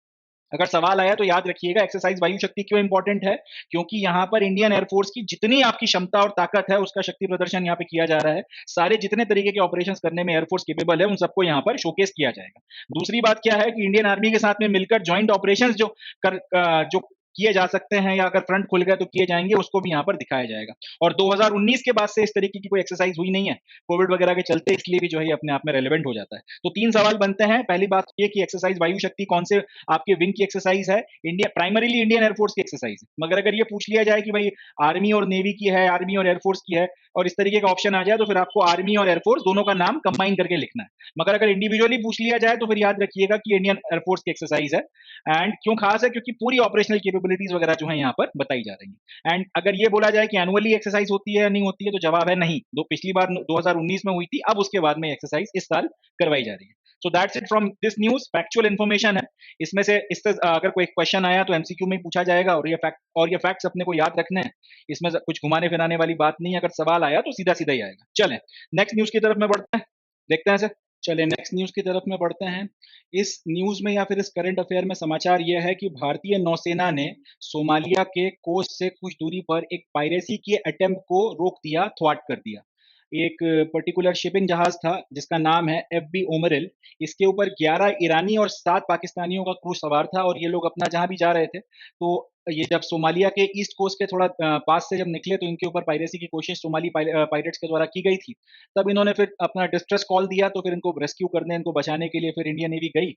अगर सवाल आया तो याद रखिएगा, एक्सरसाइज वायु शक्ति क्यों इंपॉर्टेंट है? क्योंकि यहाँ पर इंडियन एयरफोर्स की जितनी आपकी क्षमता और ताकत है उसका शक्ति प्रदर्शन यहाँ पे किया जा रहा है। सारे जितने तरीके के ऑपरेशंस करने में एयरफोर्स केपेबल है उन सबको यहाँ पर शोकेस किया जाएगा। दूसरी बात क्या है कि इंडियन आर्मी के साथ में मिलकर ज्वाइंट ऑपरेशंस जो किए जा सकते हैं, या अगर फ्रंट खुल गया तो किए जाएंगे, उसको भी यहाँ पर दिखाया जाएगा। और 2019 के बाद से इस तरीके की कोई एक्सरसाइज हुई नहीं है कोविड वगैरह के चलते, इसलिए भी जो है अपने आप में रेलेवेंट हो जाता है। तो तीन सवाल बनते हैं। पहली बात ये कि एक्सरसाइज वायु शक्ति कौन से आपके विंग की एक्सरसाइज है? इंडिया प्राइमरीली इंडियन एयरफोर्स की एक्सरसाइज है। मगर अगर ये पूछ लिया जाए कि भाई आर्मी और नेवी की है, आर्मी और एयरफोर्स की है, और इस तरीके का ऑप्शन आ जाए, तो फिर आपको आर्मी और एयरफोर्स दोनों का नाम कंबाइन करके लिखना है। मगर अगर इंडिविजुअली पूछ लिया जाए तो फिर याद रखिएगा कि इंडियन एयरफोर्स की एक्सरसाइज है। एंड क्यों खास है? क्योंकि पूरी ऑपरेशनल कैपेबिलिटीज वगैरह जो है यहाँ पर बताई जा रही है। एंड अगर ये बोला जाए कि एनुअली एक्सरसाइज होती है या नहीं होती है, तो जवाब है नहीं। पिछली बार 2019 में हुई थी, अब उसके बाद में एक्सरसाइज इस साल करवाई जा रही है। सो that's it from this news. Factual information है इसमें से। अगर कोई क्वेश्चन आया तो एमसीक्यू में पूछा जाएगा, और ये फैक्ट्स अपने को याद रखने हैं। इसमें कुछ घुमाने फिराने वाली बात नहीं है। अगर सवाल आया तो सीधा सीधा ही आएगा। चलें नेक्स्ट न्यूज की तरफ में बढ़ते हैं, देखते हैं सर। चलिए नेक्स्ट न्यूज की तरफ में बढ़ते हैं। इस न्यूज में या फिर इस करंट अफेयर में समाचार यह है कि भारतीय नौसेना ने सोमालिया के कोस्ट से कुछ दूरी पर एक पायरेसी के अटेम्प्ट को रोक दिया, थ्वाट कर दिया। एक पर्टिकुलर शिपिंग जहाज था जिसका नाम है एफबी ओमरिल। इसके ऊपर 11 ईरानी और 7 पाकिस्तानियों का क्रू सवार था, और ये लोग अपना जहां भी जा रहे थे, तो ये जब सोमालिया के ईस्ट कोस्ट के थोड़ा पास से जब निकले तो इनके ऊपर पायरेसी की कोशिश सोमाली पायरेट्स के द्वारा की गई थी। तब इन्होंने फिर अपना डिस्ट्रेस कॉल दिया, तो फिर इनको रेस्क्यू करने, इनको बचाने के लिए फिर इंडियन नेवी गई।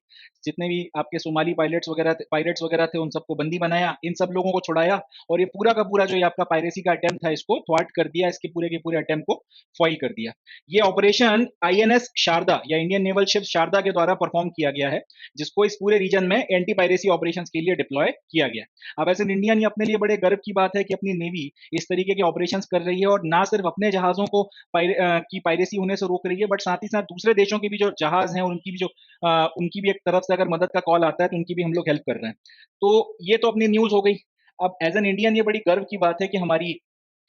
जितने भी आपके सोमाली पायरेट्स वगैरह थे उन सबको बंदी बनाया, इन सब लोगों को छुड़ाया, और ये पूरा का पूरा जो ये आपका पायरेसी का अटेम्प्ट था इसको थ्वाट कर दिया, इसके पूरे के पूरे अटेम्प्ट को फॉइल कर दिया। ये ऑपरेशन आईएनएस शारदा या इंडियन नेवल शिप शारदा के द्वारा परफॉर्म किया गया है, जिसको इस पूरे रीजन में एंटी पायरेसी ऑपरेशंस के लिए डिप्लॉय किया गया। अब ऐसे इंडिया ने अपने लिए बड़े गर्व की बात है कि अपनी नेवी इस तरीके के ऑपरेशंस कर रही है, और ना सिर्फ अपने जहाजों को की पायरेसी होने से रोक रही है, बट साथ ही साथ दूसरे देशों के भी जो जहाज हैं उनकी भी एक तरफ से अगर मदद का कॉल आता है तो उनकी भी हम लोग हेल्प कर रहे हैं। तो ये तो अपनी न्यूज हो गई। अब एज एन इंडियन ये बड़ी गर्व की बात है कि हमारी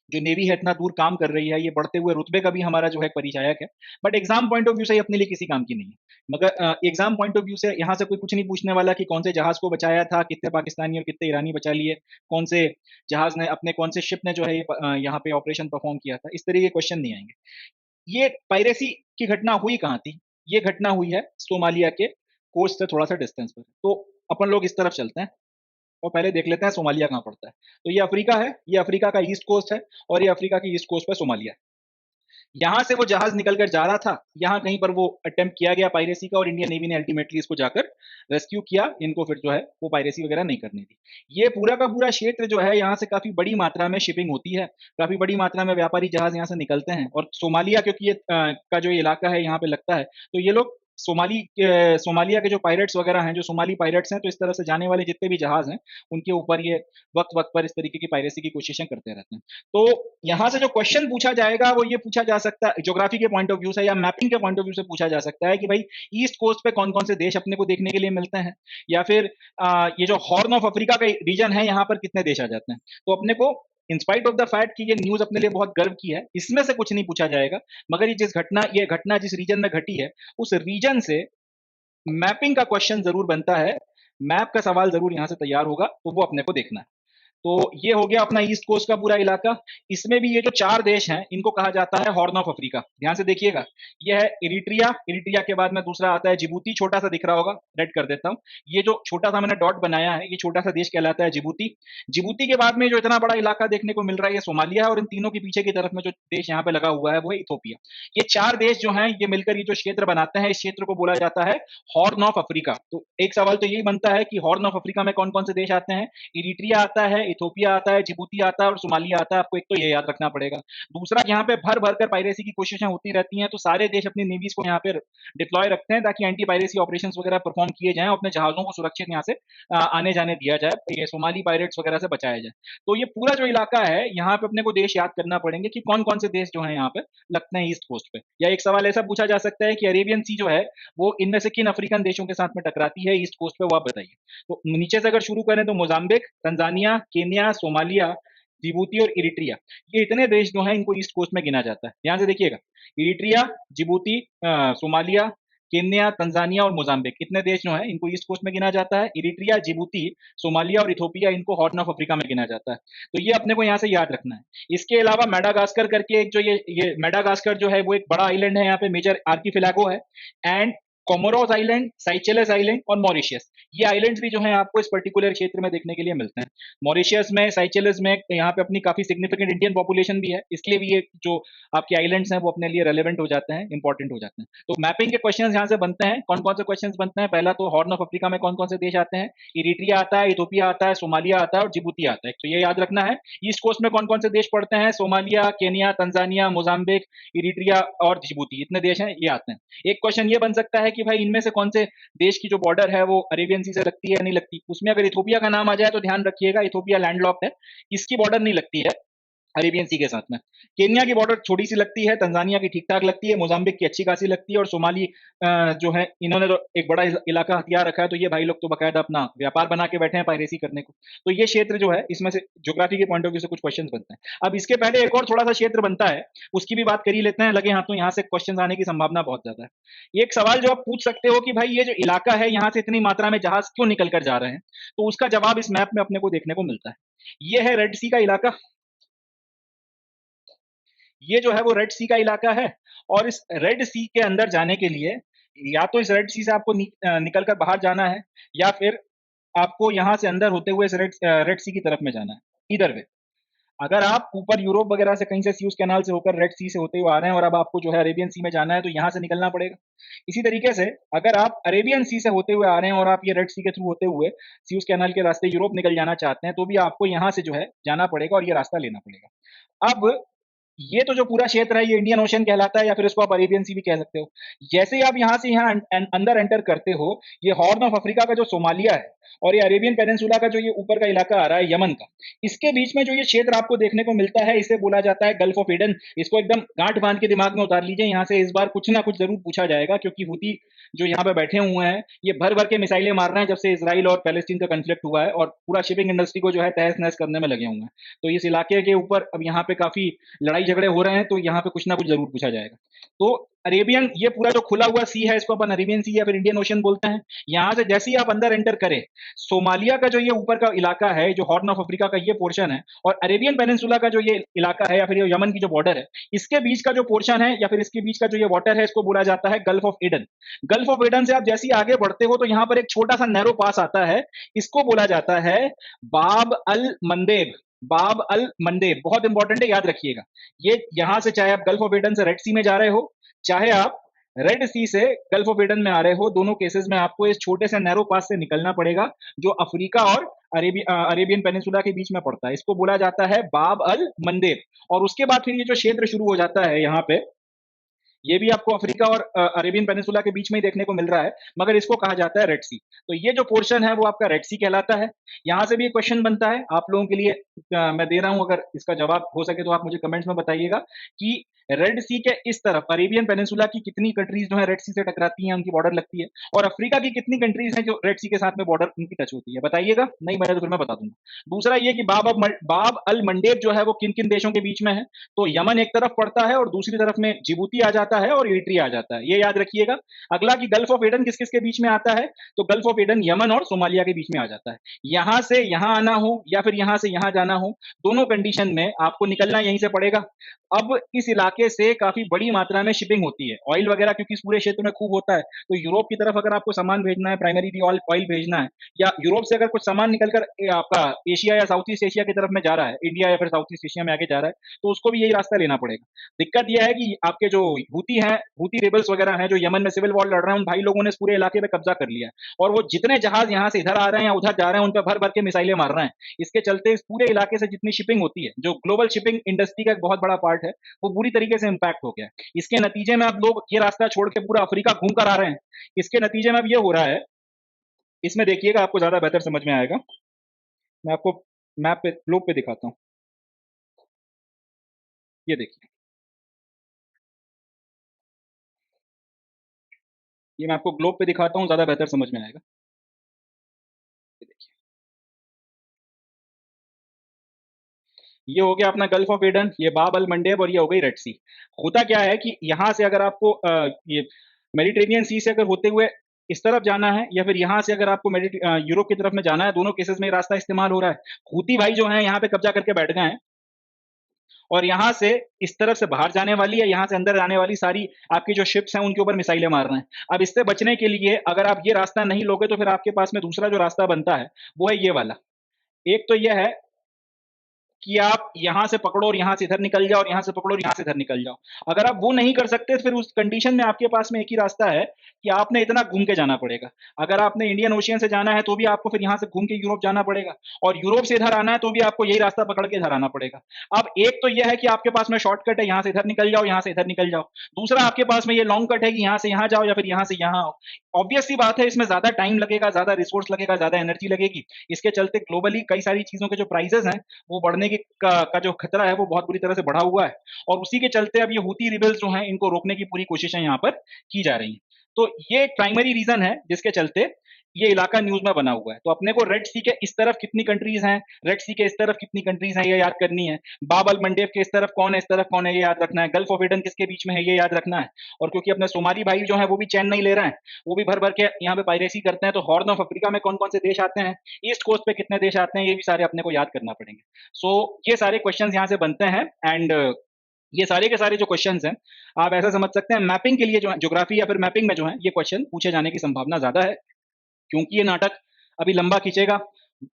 जो नेवी है इतना दूर काम कर रही है, ये बढ़ते हुए रुतबे का भी हमारा जो है परिचायक है। But exam point of view से ये अपने लिए किसी काम की नहीं है। मगर एग्जाम पॉइंट ऑफ व्यू से यहाँ से कोई कुछ नहीं पूछने वाला कि कौन से जहाज को बचाया था, कितने पाकिस्तानी और कितने ईरानी बचा लिए, कौन से जहाज ने अपने, कौन से शिप ने जो है यहाँ पे ऑपरेशन परफॉर्म किया था, इस तरह के क्वेश्चन नहीं आएंगे। ये पायरेसी की घटना हुई कहाँ थी? ये घटना हुई है सोमालिया के कोस्ट से थोड़ा सा डिस्टेंस पर। तो अपन लोग इस तरफ चलते हैं और पहले देख लेते हैं सोमालिया कहाँ पड़ता है। तो ये अफ्रीका है, ये अफ्रीका का ईस्ट कोस्ट है, और ये अफ्रीका की ईस्ट कोस्ट पर सोमालिया है। यहां से वो जहाज निकल कर जा रहा था, यहाँ कहीं पर वो अटेम्प्ट किया गया पायरेसी का, और इंडियन नेवी ने अल्टीमेटली इसको जाकर रेस्क्यू किया, इनको फिर जो है वो पायरेसी वगैरह नहीं करनी थी। ये पूरा का पूरा क्षेत्र जो है, यहाँ से काफी बड़ी मात्रा में शिपिंग होती है, काफी बड़ी मात्रा में व्यापारी जहाज यहाँ से निकलते हैं। और सोमालिया, क्योंकि ये का जो इलाका है यहाँ पे लगता है, तो ये लोग सोमालिया के जो पायरेट्स वगैरह हैं, जो सोमाली पायरेट्स हैं, तो इस तरह से जाने वाले जितने भी जहाज हैं, उनके ऊपर ये वक्त वक्त पर इस तरीके की पायरेसी की कोशिशें करते रहते हैं। तो यहाँ से जो क्वेश्चन पूछा जाएगा वो ये पूछा जा सकता है, ज्योग्राफी के पॉइंट ऑफ व्यू से या मैपिंग के पॉइंट ऑफ व्यू से पूछा जा सकता है कि भाई ईस्ट कोस्ट पे कौन कौन से देश अपने को देखने के लिए मिलते हैं, या फिर ये जो हॉर्न ऑफ अफ्रीका का रीजन है, यहाँ पर कितने देश आ जाते हैं। तो अपने को इंस्पाइट ऑफ द फैक्ट कि ये न्यूज अपने लिए बहुत गर्व की है, इसमें से कुछ नहीं पूछा जाएगा, मगर ये घटना जिस रीजन में घटी है, उस रीजन से मैपिंग का क्वेश्चन जरूर बनता है, मैप का सवाल जरूर यहां से तैयार होगा, तो वो अपने को देखना है। तो ये हो गया अपना ईस्ट कोस्ट का पूरा इलाका। इसमें भी ये जो 4 देश हैं, इनको कहा जाता है हॉर्न ऑफ अफ्रीका। ध्यान से देखिएगा, ये है इरिट्रिया, इरिट्रिया के बाद में दूसरा आता है जिबूती, छोटा सा दिख रहा होगा, रेड कर देता हूं। ये जो छोटा सा मैंने डॉट बनाया है, ये छोटा सा देश कहलाता है जिबूती। जिबूती के बाद में जो इतना बड़ा इलाका देखने को मिल रहा है, ये सोमालिया है, और इन तीनों के पीछे की तरफ में जो देश यहाँ पे लगा हुआ है वो है इथोपिया। ये 4 देश जो हैं, ये मिलकर ये जो क्षेत्र बनाते हैं, इस क्षेत्र को बोला जाता है हॉर्न ऑफ अफ्रीका। तो एक सवाल तो यही बनता है कि हॉर्न ऑफ अफ्रीका में कौन कौन से देश आते हैं। इरिट्रिया आता है, इथोपिया आता है, जिबूती आता है और सोमालिया आता है। आपको एक तो ये याद रखना पड़ेगा। दूसरा, यहाँ पे भर भर कर पायरेसी की कोशिशें होती रहती हैं, तो सारे देश अपनी नेवीज को यहाँ पे डिप्लॉय रखते हैं ताकि एंटी पायरेसी ऑपरेशंस वगैरह परफॉर्म किए जाएं और अपने जहाजों को सुरक्षित यहाँ से आने जाने दिया जाए, ये सोमाली पायरेट्स वगैरह से बचाया जाए। तो ये पूरा जो इलाका है, यहाँ पे अपने को देश याद करना पड़ेंगे कि कौन कौन से देश जो है यहाँ पे लगते हैं ईस्ट कोस्ट पे। या एक सवाल ऐसा पूछा जा सकता है कि अरेबियन सी जो है वो इनमें से किन अफ्रीकन देशों के साथ में टकराती है ईस्ट कोस्ट पे, वो आप बताइए। तो नीचे से अगर शुरू करें तो Mozambique, Tanzania, Kenya, Somalia, Djibouti और इरिट्रिया, ये इतने देश जो हैं इनको ईस्ट कोस्ट में गिना जाता है। ध्यान से देखिएगा, Eritrea, Djibouti, Somalia, Kenya, Tanzania और मोजाम्बिक, इतने देश जो हैं इनको ईस्ट कोस्ट में गिना जाता है। इरिट्रिया, जिबूती, सोमालिया और इथोपिया, इनको हॉर्न ऑफ अफ्रीका में गिना जाता है। तो ये अपने को यहाँ से याद रखना है। इसके अलावा मेडागास्कर करके एक जो ये मेडागास्कर जो है वो एक बड़ा आइलैंड है, यहाँ पे मेजर आर्किपिलागो है। एंड कोमोरोस आइलैंड, साइचेलस आइलैंड और मॉरिशियस, ये आइलैंड्स भी जो हैं आपको इस पर्टिकुलर क्षेत्र में देखने के लिए मिलते हैं। मॉरिशियस में, साइचेलस में यहाँ पे अपनी काफी सिग्निफिकेंट इंडियन पॉपुलेशन भी है, इसलिए भी ये जो आपके आइलैंड्स हैं वो अपने लिए रेलेवेंट हो जाते हैं, इंपॉर्टेंट हो जाते हैं। तो मैपिंग के क्वेश्चंस यहाँ से बनते हैं। कौन कौन से क्वेश्चंस बनते हैं? पहला तो हॉर्न ऑफ अफ्रीका में कौन कौन से देश आते हैं, इरिट्रिया आता है, इथोपिया आता है, सोमालिया आता है और जिबूती आता है, तो ये याद रखना है। ईस्ट कोस्ट में कौन कौन से देश पड़ते हैं, Somalia, Kenya, Tanzania, Mozambique, Eritrea और जिबूती, इतने देश हैं, ये आते हैं। एक क्वेश्चन ये बन सकता है कि भाई इनमें से कौन से देश की जो बॉर्डर है वो अरेबियन सी से लगती है या नहीं लगती। उसमें अगर इथोपिया का नाम आ जाए तो ध्यान रखिएगा, इथोपिया लैंडलॉक्ड है, इसकी बॉर्डर नहीं लगती है अरेबियन सी के साथ में। केन्या की बॉर्डर छोटी सी लगती है, तंजानिया की ठीक ठाक लगती है, मोजाम्बिक की अच्छी खासी लगती है, और सोमाली जो है इन्होंने तो एक बड़ा इलाका हथियार रखा है, तो ये भाई लोग तो बाकायदा अपना व्यापार बना के बैठे हैं पायरेसी करने को। तो ये क्षेत्र जो है, इसमें से ज्योग्राफी के पॉइंट ऑफ व्यू से कुछ क्वेश्चन बनते हैं। अब इसके पहले एक और थोड़ा सा क्षेत्र बनता है, उसकी भी बात कर ही लेते हैं, लगे हाथों यहाँ से क्वेश्चन आने की संभावना बहुत ज्यादा है। एक सवाल जो आप पूछ सकते हो कि भाई ये जो इलाका है, यहाँ से इतनी मात्रा में जहाज क्यों निकल कर जा रहे हैं, तो उसका जवाब इस मैप में अपने को देखने को मिलता है। ये है रेड सी का इलाका, ये जो है वो रेड सी का इलाका है, और इस रेड सी के अंदर जाने के लिए या तो इस रेड सी से आपको निकल कर बाहर जाना है, या फिर आपको यहां से अंदर होते हुए इस रेड सी की तरफ में जाना है। इधर वे, अगर आप ऊपर यूरोप वगैरह से कहीं से स्यूज कैनाल से होकर रेड सी से होते हुए आ रहे हैं और अब आपको जो है अरेबियन सी में जाना है, तो यहाँ से निकलना पड़ेगा। इसी तरीके से अगर आप अरेबियन सी से होते हुए आ रहे हैं और आप ये रेड सी के थ्रू होते हुए स्यूज कैनाल के रास्ते यूरोप निकल जाना चाहते हैं, तो भी आपको यहाँ से जो है जाना पड़ेगा और ये रास्ता लेना पड़ेगा। अब ये तो जो पूरा क्षेत्र है, ये इंडियन ओशन कहलाता है, या फिर इसको आप अरेबियन सी भी कह सकते हो। जैसे ही आप यहाँ से यहाँ अंदर एंटर करते हो, ये हॉर्न ऑफ अफ्रीका का जो सोमालिया है और ये अरेबियन पेनिनसुला का जो ये ऊपर का इलाका आ रहा है यमन का, इसके बीच में जो ये क्षेत्र आपको देखने को मिलता है, इसे बोला जाता है गल्फ ऑफ ईडन। इसको एकदम गांठ बांध के दिमाग में उतार लीजिए, यहाँ से इस बार कुछ ना कुछ जरूर पूछा जाएगा, क्योंकि हूती जो यहाँ पे बैठे हुए हैं, ये भर भर के मिसाइलें मार रहे हैं जब से इसराइल और पैलेस्टीन का कन्फ्लिक्ट हुआ है, और पूरा शिपिंग इंडस्ट्री को जो है तहस नहस करने में लगे हुए हैं। तो इस इलाके के ऊपर अब यहाँ पे काफी लड़ाई झगड़े हो रहे हैं, तो यहाँ पे कुछ ना कुछ जरूर पूछा जाएगा। तो अरेबियन, ये पूरा जो खुला हुआ सी है, इसको अपन अरेबियन सी या फिर इंडियन ओशन बोलते हैं। यहाँ से जैसे ही आप अंदर एंटर करें, सोमालिया का जो ये ऊपर का इलाका है, जो हॉर्न ऑफ अफ्रीका का ये पोर्शन है, और अरेबियन पेनिनसुला का जो ये इलाका है या फिर ये यमन की जो बॉर्डर है, इसके बीच का जो पोर्शन है या फिर इसके बीच का जो ये वाटर है, इसको बोला जाता है gulf of Eden. Gulf of Eden से आप जैसे ही आगे बढ़ते हो, तो यहाँ पर एक छोटा सा नैरो पास आता है, इसको बोला जाता है बाब अल मंदेब। बाब अल मंडेब, बहुत इंपॉर्टेंट है, याद रखिएगा। ये यहां से चाहे आप गल्फ ऑफ एडन से रेड सी में जा रहे हो, चाहे आप रेड सी से गल्फ ऑफ एडन में आ रहे हो, दोनों केसेस में आपको इस छोटे से नैरो पास से निकलना पड़ेगा, जो अफ्रीका और अरेबियन पेनिनसुला के बीच में पड़ता है। इसको बोला जाता है बाब अल मंडेब। और उसके बाद फिर ये जो क्षेत्र शुरू हो जाता है यहाँ पे, ये भी आपको अफ्रीका और अरेबियन पेनिनसुला के बीच में ही देखने को मिल रहा है, मगर इसको कहा जाता है रेड सी। तो ये जो पोर्शन है वो आपका रेड सी कहलाता है। यहाँ से भी एक क्वेश्चन बनता है आप लोगों के लिए, मैं दे रहा हूं, अगर इसका जवाब हो सके तो आप मुझे कमेंट्स में बताइएगा कि रेड सी के इस तरफ अरेबियन पेनिनसुला की कितनी कंट्रीज जो है रेड सी से टकराती हैं, उनकी बॉर्डर लगती है, और अफ्रीका की कितनी कंट्रीज हैं जो रेड सी के साथ में बॉर्डर उनकी टच होती है, बताइएगा। नहीं बता तो फिर मैं बता दूंगा। दूसरा ये कि बाब अल मंडेब जो है वो किन किन देशों के बीच में है, तो यमन एक तरफ पड़ता है और दूसरी तरफ में जिबूती आ जाता है और इरिट्रिया आ जाता है, ये याद रखिएगा। अगला कि गल्फ ऑफ एडन किस किस के बीच में आता है, तो गल्फ ऑफ एडन यमन और सोमालिया के बीच में आ जाता है। यहां से यहां आना हो या फिर यहां से यहां जाना हो, दोनों कंडीशन में आपको निकलना यहीं से पड़ेगा। अब इस इलाके से काफी बड़ी मात्रा में शिपिंग होती है, ऑयल वगैरह क्योंकि इस पूरे क्षेत्र में खूब होता है, तो यूरोप की तरफ अगर आपको सामान भेजना है, प्राइमरी ऑयल भेजना है, या यूरोप से अगर कुछ सामान निकलकर आपका एशिया या साउथ ईस्ट एशिया की तरफ में जा रहा है, इंडिया या फिर साउथ ईस्ट एशिया में आगे जा रहा है, तो उसको भी यही रास्ता लेना पड़ेगा। दिक्कत यह है कि आपके जो हूती रेबल्स वगैरह हैं जो यमन में सिविल वॉर लड़ रहे हैं, उन भाई लोगों ने इस पूरे इलाके पे कब्जा कर लिया है, और वो जितने जहाज यहाँ से इधर आ रहे हैं या उधर जा रहे हैं, उन पर भर भर के मिसाइलें मार रहे हैं। इसके चलते इस पूरे इलाके से जितनी शिपिंग होती है, जो ग्लोबल शिपिंग इंडस्ट्री का एक बहुत बड़ा पार्ट है, वो बुरी तरीके से इंपैक्ट हो गया है। इसके नतीजे में अब लोग ये रास्ता छोड़ के पूरा अफ्रीका घूम कर आ रहे हैं। इसके नतीजे में अब ये हो रहा है, इसमें देखिएगा आपको ज्यादा बेहतर समझ में आएगा। मैं आपको मैप पे, ग्लोब पे दिखाता हूँ। ये देखिए, ये मैं आपको ग्लोब पे दिखाता हूँ, ज्यादा बेहतर समझ में आएगा। ये देखिए, ये हो गया अपना गल्फ ऑफ एडन, ये बाब अल मंडेब, और ये हो गई रेड सी। होता क्या है कि यहाँ से अगर आपको ये मेडिटेरेनियन सी से अगर होते हुए इस तरफ जाना है, या फिर यहाँ से अगर आपको यूरोप की तरफ में जाना है, दोनों केसेस में रास्ता इस्तेमाल हो रहा है। हूती भाई जो है यहाँ पे कब्जा करके बैठ गए हैं, और यहाँ से इस तरफ से बाहर जाने वाली या यहाँ से अंदर आने वाली सारी आपकी जो शिप्स हैं उनके ऊपर मिसाइलें मार रहे हैं। अब इससे बचने के लिए अगर आप ये रास्ता नहीं लोगे, तो फिर आपके पास में दूसरा जो रास्ता बनता है वो है ये वाला। एक तो यह है कि आप यहां से पकड़ो और यहां से इधर निकल जाओ, और यहां से पकड़ो और यहां से इधर निकल जाओ। अगर आप वो नहीं कर सकते, तो फिर उस कंडीशन में आपके पास में एक ही रास्ता है कि आपने इतना घूम के जाना पड़ेगा। अगर आपने इंडियन ओशियन से जाना है तो भी आपको फिर यहां से घूम के यूरोप जाना पड़ेगा, और यूरोप से इधर आना है तो भी आपको यही रास्ता पकड़ के इधर आना पड़ेगा। अब एक तो यह है कि आपके पास में शॉर्टकट है, यहां से इधर निकल जाओ, यहां से इधर निकल जाओ। दूसरा आपके पास में ये लॉन्ग कट है कि यहां से यहां जाओ या फिर यहां से यहां आओ। ऑब्वियस सी बात है, इसमें ज्यादा टाइम लगेगा, ज्यादा रिसोर्स लगेगा, ज्यादा एनर्जी लगेगी। इसके चलते ग्लोबली कई सारी चीजों के जो प्राइसेस हैं वो बढ़ने की का जो खतरा है वो बहुत बुरी तरह से बढ़ा हुआ है, और उसी के चलते अब ये हूती रिबेल्स जो हैं इनको रोकने की पूरी कोशिशें यहाँ पर की जा रही हैं। तो ये एक प्राइमरी रीजन है जिसके चलते ये इलाका न्यूज में बना हुआ है। तो अपने को रेड सी के इस तरफ कितनी कंट्रीज हैं, रेड सी के इस तरफ कितनी कंट्रीज हैं, ये याद करनी है। बाब अल मंडेब के इस तरफ कौन है, इस तरफ कौन है, ये याद रखना है। गल्फ ऑफ एडन किसके बीच में है, ये याद रखना है। और क्योंकि अपने सोमाली भाई जो है वो भी चैन नहीं ले रहे हैं, वो भी भर भर के यहाँ पे पायरेसी करते हैं, तो हॉर्न ऑफ अफ्रीका में कौन कौन से देश आते हैं, ईस्ट कोस्ट पे कितने देश आते हैं, ये भी सारे अपने को याद करना पड़ेंगे। सो ये सारे क्वेश्चंस यहाँ से बनते हैं, एंड ये सारे के सारे जो क्वेश्चंस हैं, आप ऐसा समझ सकते हैं मैपिंग के लिए जो है, ज्योग्राफी या फिर मैपिंग में जो है ये क्वेश्चन पूछे जाने की संभावना ज्यादा है, क्योंकि ये नाटक अभी लंबा खींचेगा।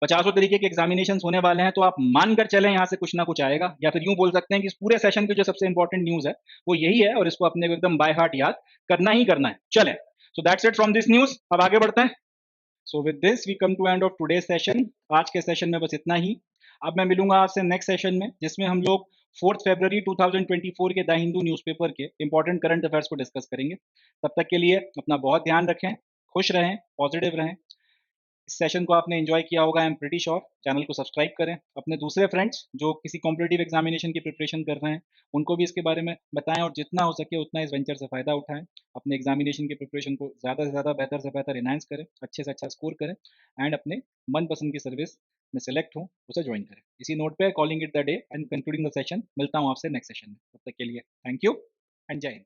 50 तरीके के एग्जामिनेशन होने वाले हैं, तो आप मानकर चलें यहाँ से कुछ ना कुछ आएगा, या फिर यूं बोल सकते हैं कि इस पूरे सेशन की जो सबसे इंपॉर्टेंट न्यूज है वो यही है, और इसको अपने को एकदम बाय हार्ट याद करना ही करना है। चलें, so that's it from this news. अब आगे बढ़ते हैं। So with this we come to end of today session. आज के सेशन में बस इतना ही। अब मैं मिलूंगा आपसे नेक्स्ट सेशन में, जिसमें हम लोग 4 फरवरी 2024 के द हिंदू न्यूज़पेपर के इंपॉर्टेंट करंट अफेयर्स को डिस्कस करेंगे। तब तक के लिए अपना बहुत ध्यान रखें, खुश रहें, पॉजिटिव रहें। इस सेशन को आपने एंजॉय किया होगा, I am pretty sure. Channel को सब्सक्राइब करें, अपने दूसरे फ्रेंड्स जो किसी कॉम्पिटिटिव एग्जामिनेशन की प्रिपरेशन कर रहे हैं उनको भी इसके बारे में बताएं, और जितना हो सके उतना इस वेंचर से फ़ायदा उठाएं। अपने एग्जामिनेशन की प्रिपरेशन को ज़्यादा से ज़्यादा, बेहतर से बेहतर इनहांस करें, अच्छे से अच्छा स्कोर करें, एंड अपने मनपसंद की सर्विस में सेलेक्ट हो उसे ज्वाइन करें। इसी नोट पे calling it the day and concluding the session. मिलता हूँ आपसे नेक्स्ट सेशन में, तब तक के लिए थैंक यू एंड जय हिंद।